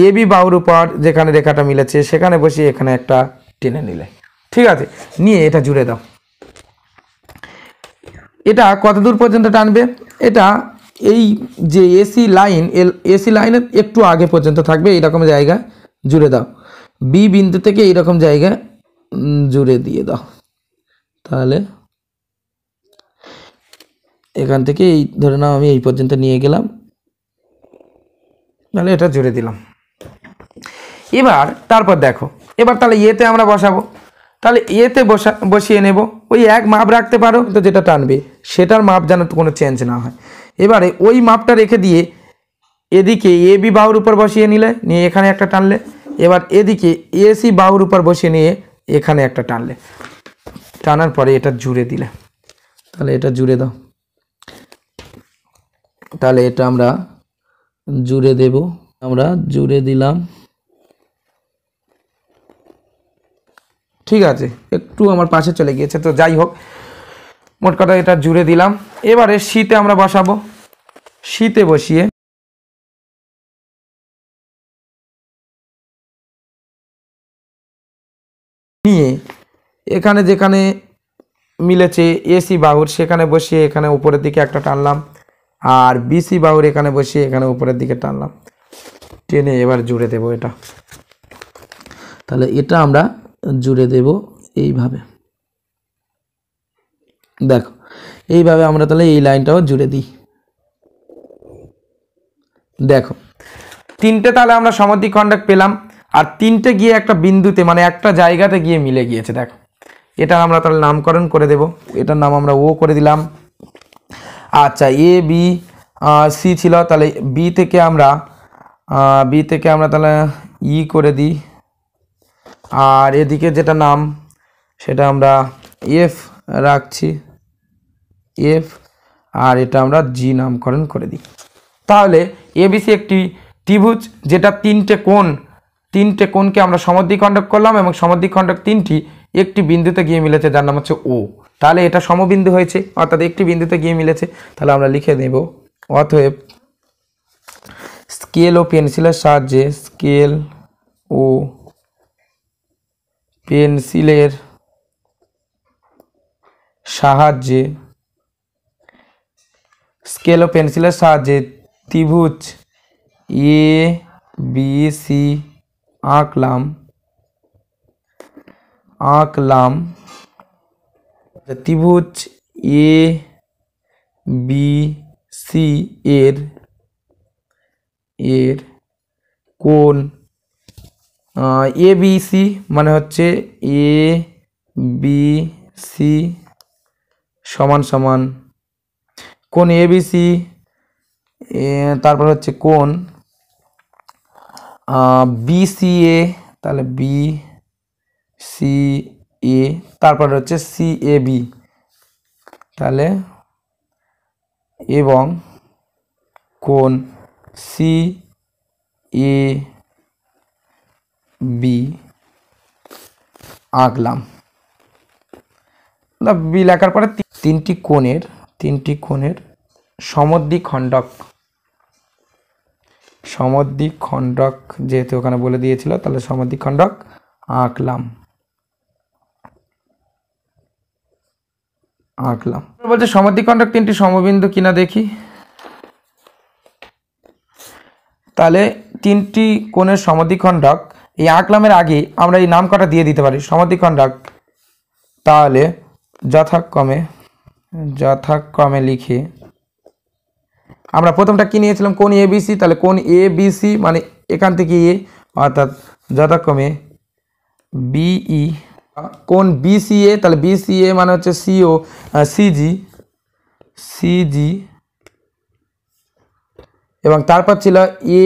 এবি বাহুর উপর যেখানে রেখাটা মিলেছে সেখানে বসে এখানে একটা টেনে নিলে। ঠিক আছে, নিয়ে এটা জুড়ে দাও। এটা কত দূর পর্যন্ত টানবে? এটা এই যে এসি লাইনের একটু আগে পর্যন্ত থাকবে, এইরকম জায়গায় জুড়ে দাও। বি বিন্দু থেকে এইরকম জায়গায় জুড়ে দিয়ে দাও। তাহলে এখান থেকে এই ধরে নাও আমি এই পর্যন্ত নিয়ে গেলাম, তাহলে এটা জুড়ে দিলাম। এবার তারপর দেখো, এবার তাহলে এতে আমরা বসাবো। তাহলে এতে বসিয়ে নেব। ওই এক মাপ রাখতে পারো, তো যেটা টানবে সেটার মাপ যেন কোনো চেঞ্জ না হয়। এবারে ওই মাপটা রেখে দিয়ে এদিকে এবি বাহুর উপর বসিয়ে নিয়ে এখানে একটা টানলে, এবার এদিকে এসি বাহুর উপর বসিয়ে নিয়ে এখানে একটা টানলে, টানার পরে এটা জুড়ে দিলে। তাহলে এটা জুড়ে দাও। তাহলে এটা আমরা জুড়ে দেব। আমরা জুড়ে দিলাম। ঠিক আছে, একটু আমার পাশে চলে গিয়েছে, তো যাই হোক মোট কথা এটা জুড়ে দিলাম। এবারে শীতে আমরা বসাবো, শীতে বসিয়ে নিয়ে এখানে যেখানে মিলেছে এসি বাহুর সেখানে বসিয়ে এখানে উপরের দিকে একটা টানলাম, আর বিসি বাহুর এখানে বসিয়ে এখানে উপরের দিকে টানলাম, টেনে এবার জুড়ে দেব এটা। তাহলে এটা আমরা জুড়ে দেব এইভাবে, দেখো এইভাবে আমরা তাহলে এই লাইনটাও জুড়ে দিই। দেখো তিনটে তাহলে আমরা সমদ্বিখণ্ডক পেলাম, আর তিনটে গিয়ে একটা বিন্দুতে মানে একটা জায়গাতে গিয়ে মিলে গিয়েছে। দেখো এটা আমরা তাহলে নামকরণ করে দেব, এটার নাম আমরা ও করে দিলাম। আচ্ছা এ বি সি ছিল, তাহলে বি থেকে আমরা তাহলে ই করে দিই, আর এদিকে যেটা নাম সেটা আমরা এফ রাখছি, এফ, আর এটা আমরা জি নামকরণ করে দিই। তাহলে এবিসি একটি ত্রিভুজ যেটা তিনটে কোণকে আমরা সমদ্বিখণ্ডক করলাম, এবং সমদ্বিখণ্ডক তিনটি একটি বিন্দুতে গিয়ে মিলেছে যার নাম হচ্ছে ও। তাহলে এটা সমবিন্দু হয়েছে, অর্থাৎ একটি বিন্দুতে গিয়ে মিলেছে। তাহলে আমরা লিখে নেব অতএব স্কেল ও পেন্সিলের সাহায্যে, স্কেল ও পেন্সিলের সাহায্যে, স্কেল ও পেন্সিলের সাহায্যে ত্রিভুজ এ বি সি আঁকলাম, ত্রিভুজ এ বি সি এর কোণ এ বি সি মানে হচ্ছে এ বি সি সমান সমান কোণ এ বি সি, তারপর হচ্ছে কোণ বি সি এ, তাহলে বি সি এ, তারপর হচ্ছে সি এ বি, তাহলে এবং কোণ সি এ বি আঁকলাম। বি লেখার পরে তিনটি কোণের সমদ্বিখণ্ডক যেহেতু ওখানে বলে দিয়েছিল, তাহলে সমদ্বিখণ্ডক আঁকলাম। বলছে সমদ্বিখণ্ডক তিনটি সমবিন্দু কিনা দেখি। তাহলে তিনটি কোণের সমদ্বিখণ্ডক এই আঁকলামের আগে আমরা এই নাম কটা দিয়ে দিতে পারি সমদ্বিখণ্ডক। তাহলে যথাক্রমে লিখে আমরা প্রথমটা কি নিয়েছিলাম, কোণ এ বি সি, তাহলে কোণ এ বি সি মানে এখান থেকে এ, অর্থাৎ যথাক্রমে বিই, কোণ বিসিএ, তাহলে বিসিএ মানে হচ্ছে সিও সিজি, এবং তারপর ছিল এ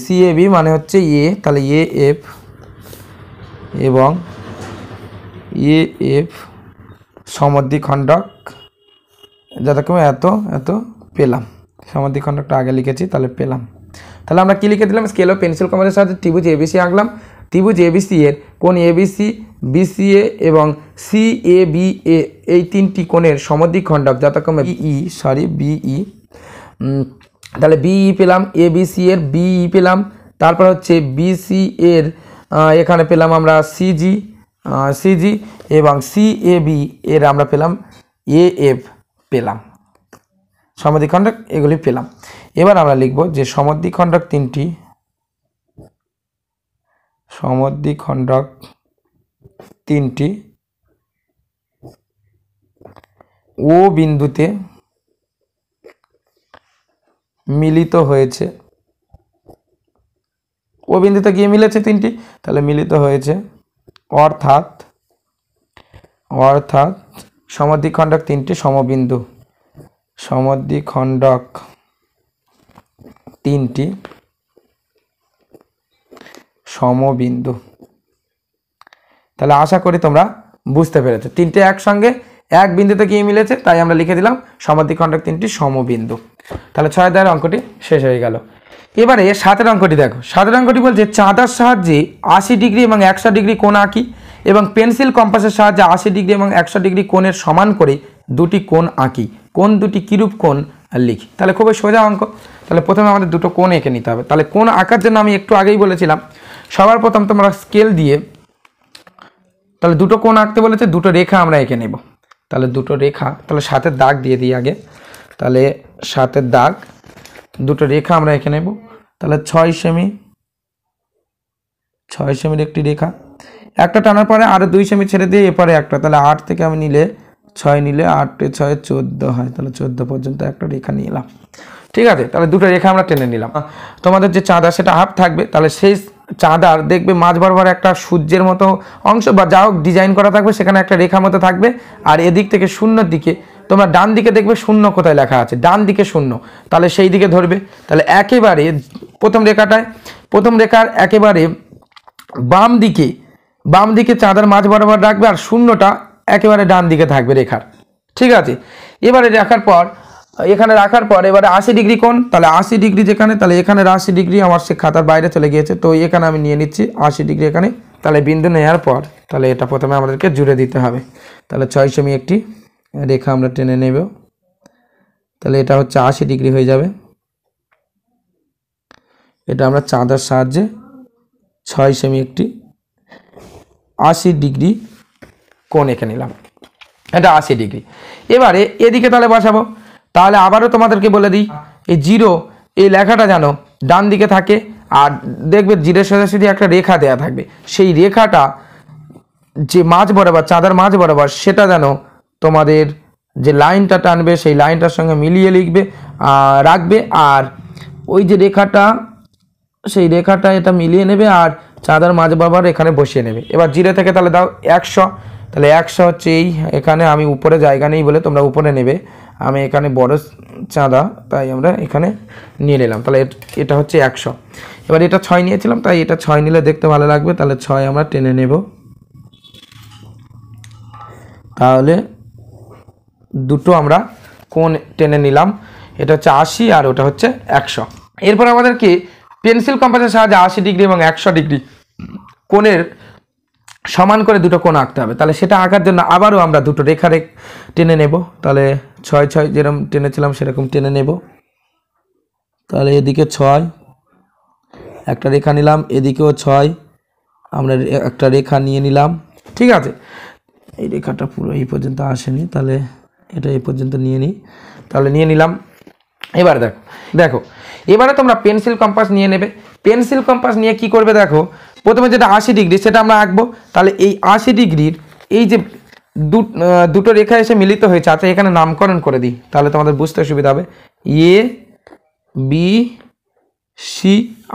সিএবি মানে হচ্ছে এ, তাহলে এ এফ, এবং এ এফ সমদ্বিখণ্ডক যথাক্রমে এত পেলাম। সমদ্বিখণ্ডকটা আগে লিখেছি, তাহলে পেলাম। তাহলে আমরা কি লিখে দিলাম, স্কেল ও পেন্সিল কম্পাসের সাহায্যে ত্রিভুজ এবিসি আঁকলাম। ত্রিভুজ এবিসি এর কোণ এবিসি, বিসিএ এবং সিএবিএ এই তিনটি কোণের সমদ্বিখণ্ডক যথাক্রমে বিই, তাহলে বিই পেলাম, এবিসি এর বিই পেলাম, তারপর হচ্ছে বিসি এর এখানে পেলাম আমরা সিজি, এবং সিএবি এর আমরা পেলাম এএফ পেলাম, সমদ্বিখণ্ডক এগুলি পেলাম। এবার আমরা লিখব যে সমদ্বিখণ্ডক তিনটি ও বিন্দুতে মিলিত হয়েছে, ও বিন্দুতে গিয়ে মিলেছে তিনটি, তাহলে মিলিত হয়েছে, অর্থাৎ সমদ্বিখণ্ডক তিনটি সমবিন্দু, সমদ্বিখণ্ডক তিনটি সমবিন্দু। তাহলে আশা করি তোমরা বুঝতে পেরেছো, তিনটে একসঙ্গে এক বিন্দুতে কি মিলেছে, তাই আমরা লিখে দিলাম সমদ্বিখণ্ডক তিনটি সমবিন্দু। তাহলে 6 দ্বারা অঙ্কটি শেষ হয়ে গেল। এবারে 7 অঙ্কটি দেখো। 7 অঙ্কটি বলছে চাঁদার সাহায্যে 80 ডিগ্রি এবং 100 ডিগ্রি কোণ আঁকি এবং পেন্সিল কম্পাসের সাহায্যে 80 ডিগ্রি এবং 100 ডিগ্রি কোণের সমান করে দুটি কোণ আঁকি, কোণ দুটি কিরূপ কোণ লিখি। তাহলে খুবই সোজা অঙ্ক। তাহলে প্রথমে আমাদের দুটো কোণ এঁকে নিতে হবে। তাহলে কোণ আঁকার জন্য আমি একটু আগেই বলেছিলাম, সবার প্রথম তোমরা স্কেল দিয়ে, তাহলে দুটো কোণ আঁকতে বলেছে, দুটো রেখা আমরা এঁকে নেব। তাহলে দুটো রেখা, তাহলে 7-এর দাগ দিয়ে দিই আগে। তাহলে 7-এর দাগ, দুটো রেখা আমরা এঁকে নেব। তাহলে 6 সেমি, 6 সেমির একটি রেখা, একটা টানার পরে আরও 2 সেমি ছেড়ে দিয়ে এরপরে একটা, তাহলে 8 থেকে আমি নিলে 6 নিলে 8 × 6 = 14 হয়। তাহলে 14 পর্যন্ত একটা রেখা নিলাম। ঠিক আছে, তাহলে দুটো রেখা আমরা টেনে নিলাম। তোমাদের যে চাঁদা সেটা হাফ থাকবে, তাহলে সেই চাঁদার দেখবে মাঝ বরাবর একটা সূর্যের মতো অংশ বা যা হোক ডিজাইন করা থাকবে, সেখানে একটা রেখা মতো থাকবে। আর এদিক থেকে শূন্যর দিকে তোমরা ডান দিকে দেখবে শূন্য কোথায় লেখা আছে, ডান দিকে শূন্য, তাহলে সেই দিকে ধরবে। তাহলে একেবারে প্রথম রেখার একেবারে বাম দিকে চাঁদার মাঝ বরাবর রাখবে, আর শূন্যটা একেবারে ডান দিকে থাকবে রেখার। ঠিক আছে, এবারে এখানে রাখার পর এবারে 80 ডিগ্রি কোণ, তাহলে 80 ডিগ্রি যেখানে, তাহলে এখানে 80 ডিগ্রি আমার সে খাতার বাইরে চলে গিয়েছে, তো এখানে আমি নিয়ে নিচ্ছি 80 ডিগ্রি এখানে। তাহলে বিন্দু নেওয়ার পর তাহলে এটা প্রথমে আমাদেরকে জুড়ে দিতে হবে। তাহলে 6 সেমি একটি রেখা আমরা টেনে নেব। তাহলে এটা হচ্ছে 80 ডিগ্রি হয়ে যাবে। এটা আমরা চাঁদার সাহায্যে 6 সেমি একটি 80 ডিগ্রি কোণ এঁকে নিলাম। এটা 80 ডিগ্রি। এবারে এদিকে তাহলে বসাবো। তাহলে আবারও তোমাদেরকে বলে দিই, এই 0 এই লেখাটা যেন ডান দিকে থাকে, আর দেখবে 0-এর সোজাসুজি একটা রেখা দেয়া থাকবে, সেই রেখাটা যে মাঝ বরাবর, চাঁদার মাঝ বরাবর, সেটা যেন তোমাদের যে লাইনটা টানবে সেই লাইনটার সঙ্গে মিলিয়ে রাখবে। আর ওই যে রেখাটা, সেই রেখাটা এটা মিলিয়ে নেবে আর চাঁদার মাঝ বরাবর এখানে বসিয়ে নেবে। এবার 0 থেকে তাহলে দাও 100, তাহলে 100 হচ্ছে এখানে, আমি উপরে জায়গা নেই বলে তোমরা উপরে নেবে, আমি এখানে বড় চাঁদা তাই আমরা এখানে নিয়ে নিলাম। তাহলে এটা হচ্ছে 100। এবার এটা 6 নিয়েছিলাম, তাই এটা 6 নিলে দেখতে ভালো লাগবে, তাহলে 6 আমরা টেনে নেব। তাহলে দুটো আমরা কোণ টেনে নিলাম, এটা হচ্ছে 80 আর ওটা হচ্ছে 100। এরপর আমাদেরকে পেন্সিল কম্পাসের সাহায্যে 80 ডিগ্রি এবং 100 ডিগ্রি কোণের সমান করে দুটো কোণ আঁকতে হবে। তাহলে সেটা আঁকার জন্য আবারও আমরা দুটো রেখা টেনে নেব। তাহলে 6 যেরকম টেনেছিলাম সেরকম টেনে নেব। তাহলে এদিকে 6 একটা রেখা নিলাম, এদিকেও 6 আমরা একটা রেখা নিয়ে নিলাম। ঠিক আছে, এই রেখাটা পুরো এই পর্যন্ত আসেনি, তাহলে এটা এই পর্যন্ত নিয়ে নিই। তাহলে নিয়ে নিলাম। এবার দেখো এবারে তোমরা পেন্সিল কম্পাস নিয়ে নেবে। পেন্সিল কম্পাস নিয়ে কি করবে দেখো, প্রথমে যেটা 80 ডিগ্রি সেটা আমরা আঁকবো। তাহলে এই 80 ডিগ্রির এই যে দুটো রেখা এসে মিলিত হয়েছে, আচ্ছা এখানে নামকরণ করে দিই, তাহলে তোমাদের বুঝতে সুবিধা হবে। ABC,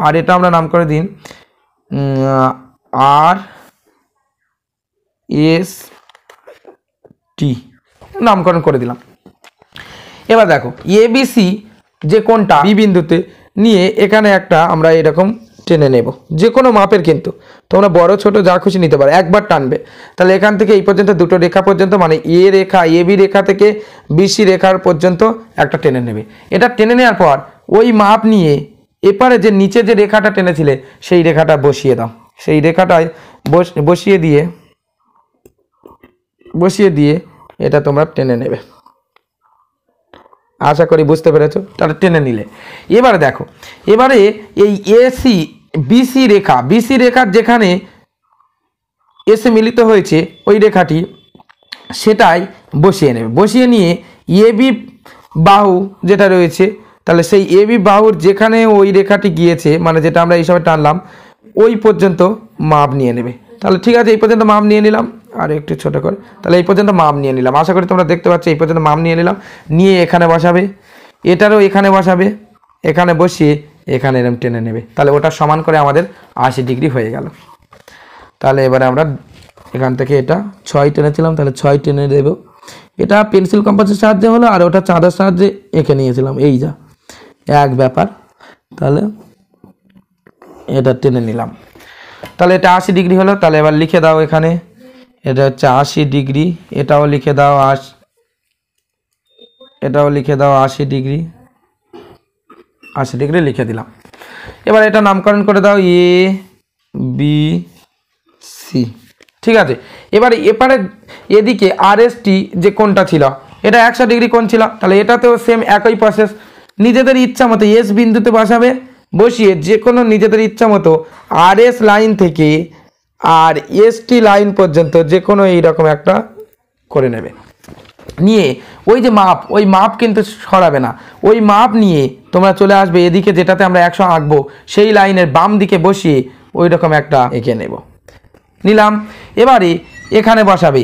আর এটা আমরা নাম করে দিন RST, নামকরণ করে দিলাম। এবার দেখো ABC যে কোণটা বি বিন্দুতে নিয়ে এখানে একটা আমরা এরকম টেনে নেব, যে কোনো মাপের, কিন্তু তোমরা বড় ছোট যা খুশি নিতে পারো, একবার টানবে। তাহলে এখান থেকে এই পর্যন্ত দুটো রেখা পর্যন্ত, মানে AB রেখা থেকে BC রেখার পর্যন্ত একটা টেনে নেবে। এটা টেনে নেওয়ার পর ওই মাপ নিয়ে এপারে যে নিচে যে রেখাটা টেনেছিলে সেই রেখাটা বসিয়ে দাও। সেই রেখাটায় বসিয়ে দিয়ে এটা তোমরা টেনে নেবে। আশা করি বুঝতে পেরেছো। তাহলে টেনে নিলে এবারে দেখো, এবারে এই BC রেখার যেখানে এসে মিলিত হয়েছে ওই রেখাটি, সেটাই বসিয়ে নেবে। বসিয়ে নিয়ে AB বাহু যেটা রয়েছে, তাহলে সেই AB বাহুর যেখানে ওই রেখাটি গিয়েছে, মানে যেটা আমরা এইসবে টানলাম, ওই পর্যন্ত মাপ নিয়ে নেবে। তাহলে ঠিক আছে, এই পর্যন্ত মাপ নিয়ে নিলাম, আর একটু ছোট করে, তাহলে এই পর্যন্ত মাপ নিয়ে নিলাম। আশা করি তোমরা দেখতে পাচ্ছ, এই পর্যন্ত মাপ নিয়ে নিলাম। নিয়ে এখানে বসাবে, এটারও এখানে বসাবে, এখানে বসিয়ে এখানে এরকম টেনে নেবে। তাহলে ওটা সমান করে আমাদের 80 ডিগ্রি হয়ে গেল। তাহলে এবারে আমরা এখান থেকে এটা 6 টেনেছিলাম, তাহলে 6 টেনে দেব। এটা পেন্সিল কম্পাসের সাহায্যে হলো, আর ওটা চাঁদার সাহায্যে এঁকে নিয়েছিলাম, এই যা এক ব্যাপার। তাহলে এটা টেনে নিলাম, তাহলে এটা 80 ডিগ্রি হলো। তাহলে এবার লিখে দাও এখানে, এটা হচ্ছে 80 ডিগ্রি, এটাও লিখে দাও এটাও লিখে দাও 80 ডিগ্রি, 80 ডিগ্রি লিখে দিলাম। এবার এটা নামকরণ করে দাও এ বি সি। ঠিক আছে, এবারে এদিকে আর এস টি যে কোণটা ছিল এটা 100 ডিগ্রি কোণ ছিল, তাহলে এটাতেও সেম একই প্রসেস। নিজেদের ইচ্ছা মতো এস বিন্দুতে বসাবে, বসিয়ে যে কোনো নিজেদের ইচ্ছা মতো আর এস লাইন থেকে আর এস টি লাইন পর্যন্ত যে কোনো এইরকম একটা করে নেবে। নিয়ে ওই যে মাপ, ওই মাপ কিন্তু সরাবে না, ওই মাপ নিয়ে তোমরা চলে আসবে এদিকে যেটাতে আমরা 100 আঁকবো সেই লাইনের বাম দিকে বসিয়ে ওই রকম একটা এঁকে নেব। নিলাম, এবারে এখানে বসাবে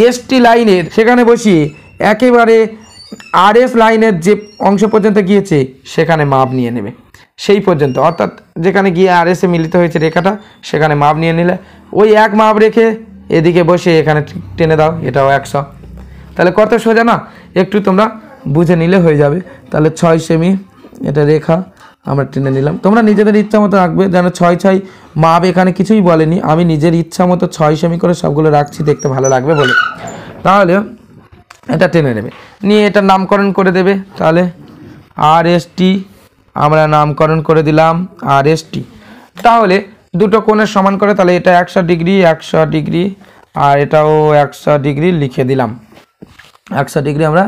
এসটি লাইনের, সেখানে বসিয়ে একেবারে আর এস লাইনের যে অংশ পর্যন্ত গিয়েছে সেখানে মাপ নিয়ে নেবে সেই পর্যন্ত, অর্থাৎ যেখানে গিয়ে আর এসে মিলিত হয়েছে রেখাটা সেখানে মাপ নিয়ে নিলে ওই এক মাপ রেখে এদিকে বসে এখানে টেনে দাও, এটাও 100। তাহলে কত সোজা না, একটু তোমরা বুঝে নিলে হয়ে যাবে। তাহলে 6 সেমি এটা রেখা আমরা টেনে নিলাম, তোমরা নিজেদের ইচ্ছা মতো রাখবে, যেন 6 মাপ এখানে কিছুই বলেনি, আমি নিজের ইচ্ছা মতো 6 সেমি করে সবগুলো রাখছি দেখতে ভালো লাগবে বলে। তাহলে এটা টেনে নেবে, নিয়ে এটা নামকরণ করে দেবে। তাহলে আর এস টি আমরা নামকরণ করে দিলাম আর এস টি। তাহলে দুটো কোণের সমান করে, তাহলে এটা 100 ডিগ্রি 100 ডিগ্রি আর এটাও 100 ডিগ্রি লিখে দিলাম, 100 ডিগ্রি আমরা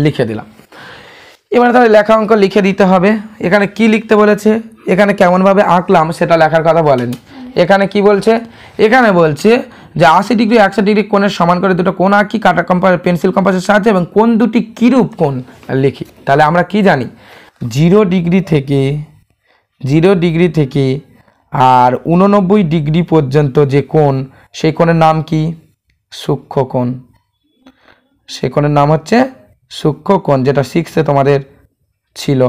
লিখে দিলাম। এবার তাহলে লেখা অঙ্ক লিখে দিতে হবে। এখানে কি লিখতে বলেছে, এখানে কেমনভাবে আঁকলাম সেটা লেখার কথা বলেনি। এখানে কি বলছে, এখানে বলছে যে 80 ডিগ্রি 100 ডিগ্রি কোণের সমান করে দুটো কোণ আঁকি কাটা পেন্সিল কম্পাসের সাহায্যে এবং কোণ দুটি কিরূপ কোণ লিখি। তাহলে আমরা কি জানি, 0 ডিগ্রি থেকে আর 89 ডিগ্রি পর্যন্ত যে কোণ সেই কোণের নাম কি, সূক্ষ্ম কোণ। সেই কোণের নাম হচ্ছে সূক্ষ্ম কোণ, যেটা 6-এ তোমাদের ছিল।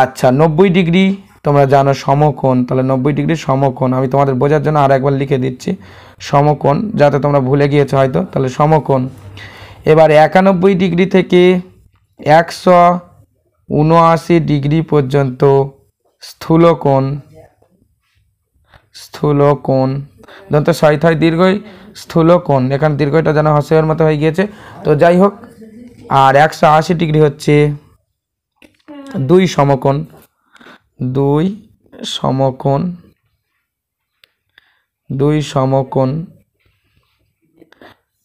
আচ্ছা 90 ডিগ্রি তোমরা জানো সমকোণ, তাহলে 90 ডিগ্রি সমকোণ, আমি তোমাদের বোঝার জন্য আর একবার লিখে দিচ্ছি সমকোণ, যাতে তোমরা ভুলে গিয়েছো হয়তো, তাহলে সমকোণ। এবার 91 ডিগ্রি থেকে 179 ডিগ্রি পর্যন্ত স্থূলকোণ, দন্ত ছয় দীর্ঘই স্থূলকোণ, এখানে দীর্ঘটা যেন হ্রস্বের মতো হয়ে গিয়েছে, তো যাই হোক। আর 180 ডিগ্রি হচ্ছে 2 সমকোণ,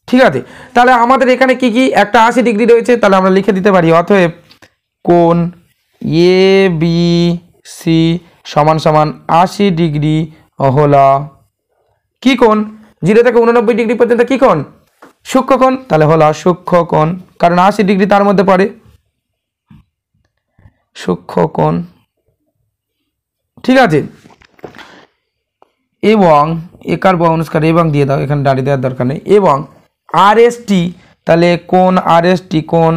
ঠিক আছে। তাহলে আমাদের এখানে কি কি, একটা 80 ডিগ্রি রয়েছে, তাহলে আমরা লিখে দিতে পারি অতএব কোণ এ বি সি সমান সমান 80 ডিগ্রি হলো কি কোণ, 0 থেকে 89 ডিগ্রি পর্যন্ত কি কোণ, সূক্ষ্মকোণ, তাহলে হলো সূক্ষ্মকোণ, কারণ 80 ডিগ্রি তার মধ্যে পড়ে, সূক্ষ্মকোণ। ঠিক আছে, এবং একার বা অনুষ্কার এবং দিয়ে দাও, এখানে দাঁড়িয়ে দেওয়ার দরকার নেই। এবং আর এস টি, তাহলে কোণ আর এস টি, কোণ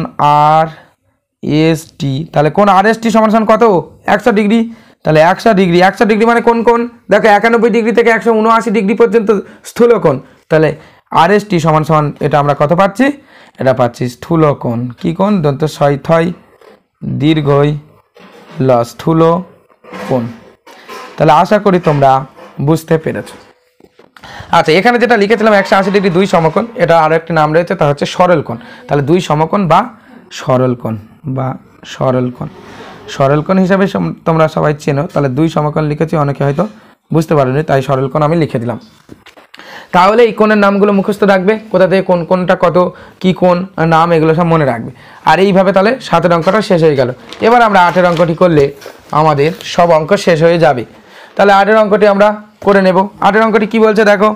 আর এস টি, তাহলে কোণ আর এস টি সমান সমান কত, 100 ডিগ্রি। তাহলে 100 ডিগ্রি মানে কোন কোণ, দেখো 91 ডিগ্রি থেকে 179 ডিগ্রি পর্যন্ত স্থূলকোণ, তাহলে আর এস টি সমান সমান এটা আমরা কত পাচ্ছি, এটা পাচ্ছি স্থূলকোণ। কি কোণ, দন্ত ছয় দীর্ঘই ল স্থূলকোণ। তাহলে আশা করি তোমরা বুঝতে পেরেছো। আচ্ছা এখানে যেটা লিখেছিলাম 180 ডিগ্রি 2 সমকোণ, এটা আরও একটি নাম রয়েছে, তা হচ্ছে সরলকোণ। তাহলে 2 সমকোণ বা সরলকোণ হিসাবে তোমরা সবাই চেনো। তাহলে 2 সমকোণ লিখেছি, অনেকে হয়তো বুঝতে পারেনি, তাই সরলকোণ আমি লিখে দিলাম। তাহলে এই কোণের নামগুলো মুখস্থ রাখবে, কোথা থেকে কোনটা কত কি কোণ নাম, এগুলো সব মনে রাখবে। আর এইভাবে তাহলে 7-এর অঙ্কটা শেষ হয়ে গেল। এবার আমরা 8-এর অঙ্কটি করলে আমাদের সব অঙ্ক শেষ হয়ে যাবে। তাহলে 8-এর অঙ্কটি আমরা করে নেব। 8-এর অঙ্কটি কি বলছে দেখো,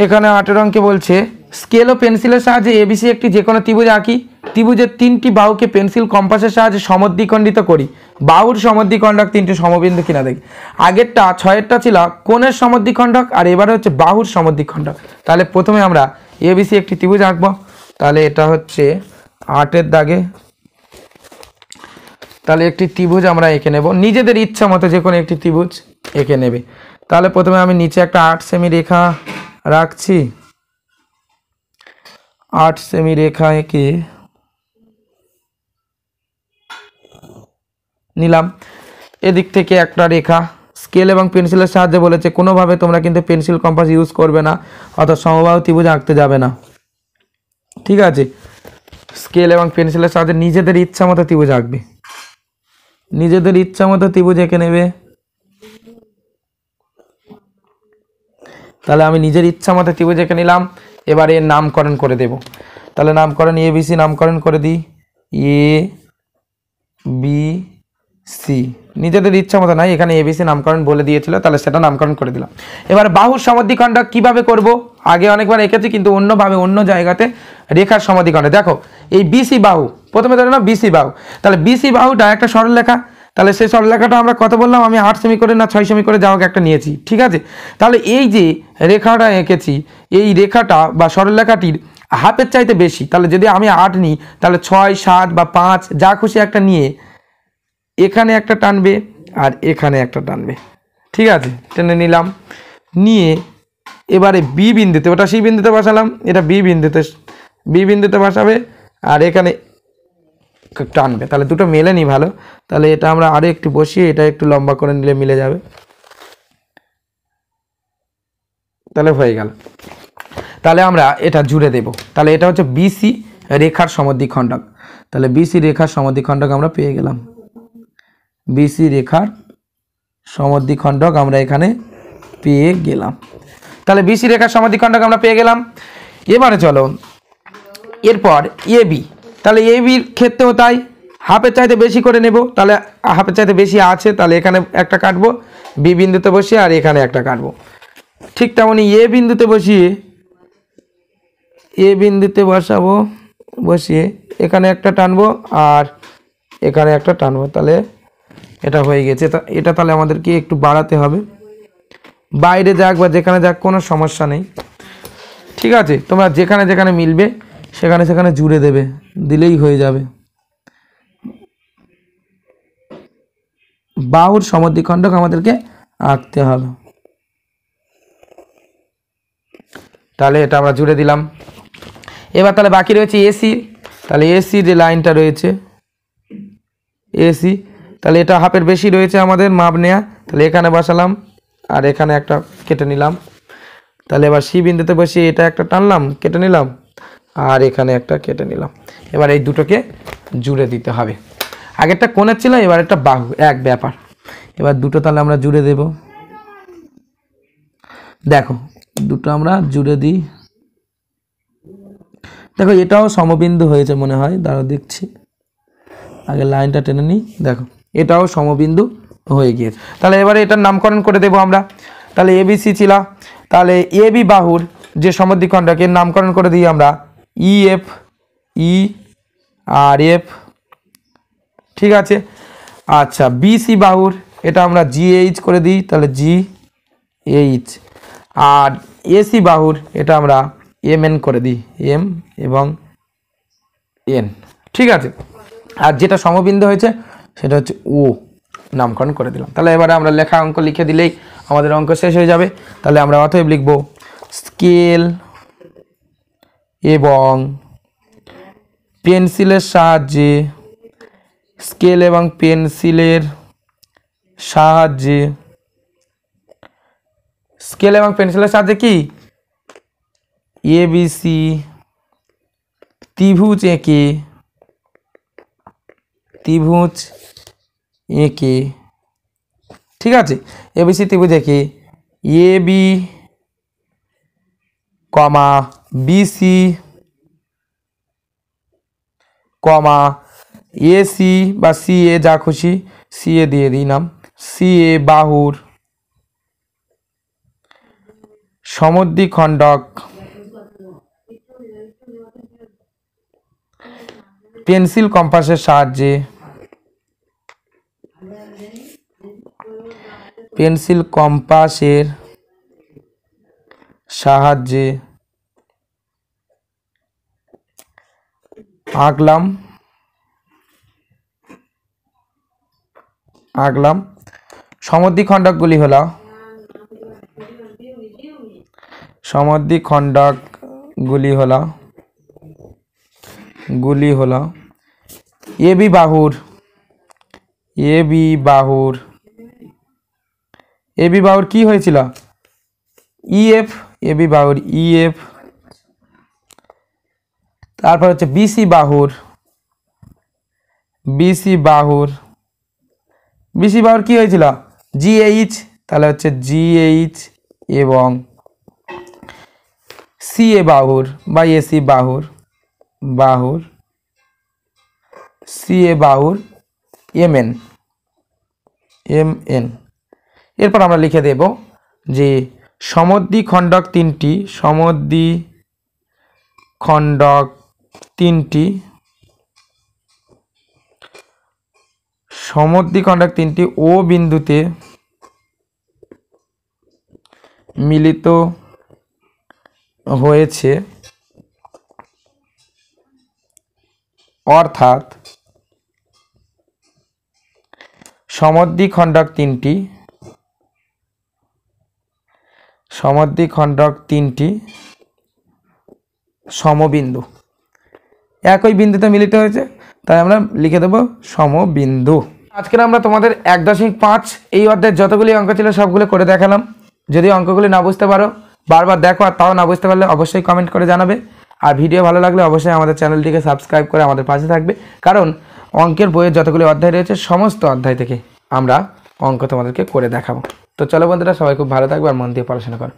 এখানে 8-এর অঙ্কে বলছে স্কেল ও পেন্সিলের সাহায্যে এবিসি একটি যে কোনো ত্রিভুজ আঁকি, ত্রিভুজের 3টি বাহুকে পেন্সিল কম্পাসের সাহায্যে সমদ্বিখণ্ডিত করি, বাহুর সমদ্বিখণ্ডক 3টি সমবিন্দু কিনা দেখি। আগেরটা 6-এরটা ছিল কোণের সমদ্বিখণ্ডক, আর এবারে হচ্ছে বাহুর সমদ্বিখণ্ডক। তাহলে প্রথমে আমরা এবিসি একটি ত্রিভুজ আঁকবো। তাহলে এটা হচ্ছে 8-এর দাগে, তাহলে একটি ত্রিভুজ আমরা এঁকে নেব, নিজেদের ইচ্ছা মতো যে কোনো একটি ত্রিভুজ এঁকে নেবে। তাহলে প্রথমে আমি নিচে একটা 8 সেমি রেখা রাখছি, 8 সেমি রেখা এঁকে নিলাম। এদিক থেকে একটা রেখা স্কেল এবং পেন্সিলের সাহায্যে বলেছে কোনোভাবে তোমরা কিন্তু পেন্সিল কম্পাস ইউজ করবে না, অর্থাৎ সমবাহু ত্রিভুজ আঁকতে যাবে না। ঠিক আছে, স্কেল এবং পেন্সিলের সাহায্যে নিজেদের ইচ্ছা মতো ত্রিভুজ আঁকবে, নিজেদের ইচ্ছা মতো ত্রিভুজ এঁকে নেবে। তাহলে আমি নিজের ইচ্ছা মতো ত্রিভুজ এঁকে নিলাম। এবার এর নামকরণ করে দেব। তাহলে নামকরণ ABC নামকরণ করে দিই, ABC, নিজেদের ইচ্ছা মতো নাই, এখানে ABC নামকরণ বলে দিয়েছিল, তাহলে সেটা নামকরণ করে দিলাম। এবার বাহুর সমদ্বিখণ্ডক কিভাবে করব, আগে অনেকবার এঁকেছি কিন্তু অন্যভাবে অন্য জায়গাতে রেখার সমদ্বিখণ্ডক। দেখো এই BC বাহু, প্রথমে ধরে নাও BC বাহু, তাহলে BC বাহুটা একটা সরলরেখা, তাহলে সেই সরলরেখাটা আমরা কত বললাম, আমি 8 সেমি করে না 6 সেমি করে যা হোক একটা নিয়েছি। ঠিক আছে, তাহলে এই যে রেখাটা এঁকেছি, এই রেখাটা বা সরলরেখাটির হাফের চাইতে বেশি, তাহলে যদি আমি 8 নিই তাহলে 6, 7 বা 5 যা খুশি একটা নিয়ে এখানে একটা টানবে আর এখানে একটা টানবে। ঠিক আছে, টেনে নিলাম, নিয়ে এবারে বি বিন্দুতে, ওটা সি বিন্দুতে বসালাম, এটা বি বিন্দুতে বসাবে আর এখানে টানবে, তাহলে দুটো মেলেনি ভালো। তাহলে এটা আমরা আরও একটু বসিয়ে এটা একটু লম্বা করে নিলে মিলে যাবে, তাহলে হয়ে গেল। তাহলে আমরা এটা জুড়ে দেব, তাহলে এটা হচ্ছে BC রেখার সমদ্বিখণ্ডক। তাহলে BC রেখার সমদ্বিখণ্ডক আমরা পেয়ে গেলাম, BC রেখার সমদ্বিখণ্ডক আমরা এখানে পেয়ে গেলাম। তাহলে BC রেখার সমদ্বিখণ্ডক আমরা পেয়ে গেলাম। এবারে চলো এরপর AB, তাহলে ABর ক্ষেত্রেও তাই, হাফের চাইতে বেশি করে নেব, তাহলে হাফের চাইতে বেশি আছে, তাহলে এখানে একটা কাটবো, B বিন্দুতে বসিয়ে আর এখানে একটা কাটবো। ঠিক তেমনই A বিন্দুতে বসিয়ে, A বিন্দুতে বসাবো, বসিয়ে এখানে একটা টানবো আর এখানে একটা টানবো, তাহলে এটা হয়ে গেছে। এটা তাহলে আমাদেরকে একটু বাড়াতে হবে, বাইরে যাক বা যেখানে যাক কোনো সমস্যা নেই। ঠিক আছে, তোমরা যেখানে যেখানে মিলবে সেখানে সেখানে জুড়ে দেবে, দিলেই হয়ে যাবে। বাহুর সমদ্বিখণ্ডক আমাদেরকে আঁকতে হবে, তাহলে এটা আমরা জুড়ে দিলাম। এবার তাহলে বাকি রয়েছে AC, তাহলে AC যে লাইনটা রয়েছে AC, তাহলে এটা হাফের বেশি রয়েছে আমাদের মাপ নেয়া, তাহলে এখানে বসালাম আর এখানে একটা কেটে নিলাম। তাহলে এবার সি বিন্দুতে বসিয়ে এটা একটা টানলাম, কেটে নিলাম আর এখানে একটা কেটে নিলাম। এবার এই দুটোকে জুড়ে দিতে হবে, আগেরটা কোণের ছিল, এবার একটা বাহু, এক ব্যাপার। এবার দুটো তাহলে আমরা জুড়ে দেব, দেখো দুটো আমরা জুড়ে দিই। দেখো এটাও সমবিন্দু হয়েছে মনে হয়, দাঁড়াও দেখছি, আগে লাইনটা টেনে নিই। দেখো এটাও সমবিন্দু হয়ে গিয়েছে, তাহলে এবারে এটার নামকরণ করে দেব আমরা। তাহলে ABC ছিল, তাহলে AB বাহুর যে সমদ্বিখণ্ডক এর নামকরণ করে দিই আমরা EF, E আর F। ঠিক আছে, আচ্ছা BC বাহুর এটা আমরা GH করে দিই, তাহলে GH, আর AC বাহুর এটা আমরা MN করে দিই, M এবং N। ঠিক আছে, আর যেটা সমবিন্দু হয়েছে সেটা হচ্ছে O নামকরণ করে দিলাম। তাহলে এবারে আমরা লেখা অঙ্ক লিখে দিলেই আমাদের অঙ্ক শেষ হয়ে যাবে। তাহলে আমরা অতএব লিখব স্কেল এবং পেন্সিলের সাহায্যে, স্কেল এবং পেন্সিলের সাহায্যে, স্কেল এবং পেন্সিলের সাহায্যে কি ABC ত্রিভুজ এঁকে, ঠিক আছে, ABC ত্রিভুজ এঁকে AB, BC, AC বা CA যা খুশি CA দিয়ে দিই নাম, CA বাহুর সমদ্বিখণ্ডক পেন্সিল কম্পাসের সাহায্যে, পেন্সিল কম্পাসের সাহায্যে আঁকলাম। সমদ্বিখণ্ডকগুলি হলো AB বাহুর এবি বাহুর কি হয়েছিল ইএফ, এবি বাহুর ইএফ। তারপর হচ্ছে বিসি বাহুর, বিসি বাহুর, বিসি বাহুর কি হয়েছিল জিএইচ, তাহলে হচ্ছে জিএইচ এবং সিএ বাহুর বা এসি বাহুর, বাহুর সিএ বাহুর এমএন, এমএন। এরপর আমরা লিখে দেব যে সমদ্বিখণ্ডক তিনটি, সমদ্বিখণ্ডক তিনটি, সমদ্বিখণ্ডক তিনটি ও বিন্দুতে মিলিত হয়েছে, অর্থাৎ সমদ্বিখণ্ডক তিনটি, সমদ্বিখণ্ডক তিনটি সমবিন্দু, একই বিন্দুতে মিলিত হয়েছে, তাই আমরা লিখে দেব সমবিন্দু। আজকে আমরা তোমাদের 1.5 এই অধ্যায়ের যতগুলি অঙ্ক ছিল সবগুলো করে দেখালাম। যদি অঙ্কগুলি না বুঝতে পারো বারবার দেখো, আর তাও না বুঝতে পারলে অবশ্যই কমেন্ট করে জানাবে। আর ভিডিও ভালো লাগলে অবশ্যই আমাদের চ্যানেলটিকে সাবস্ক্রাইব করে আমাদের পাশে থাকবে, কারণ অঙ্কের বইয়ের যতগুলি অধ্যায় রয়েছে সমস্ত অধ্যায় থেকে আমরা অঙ্ক তোমাদেরকে করে দেখাবো। তো চলো বন্ধুরা, সবাই খুব ভালো থাকবে আর মন দিয়ে পড়াশোনা করো।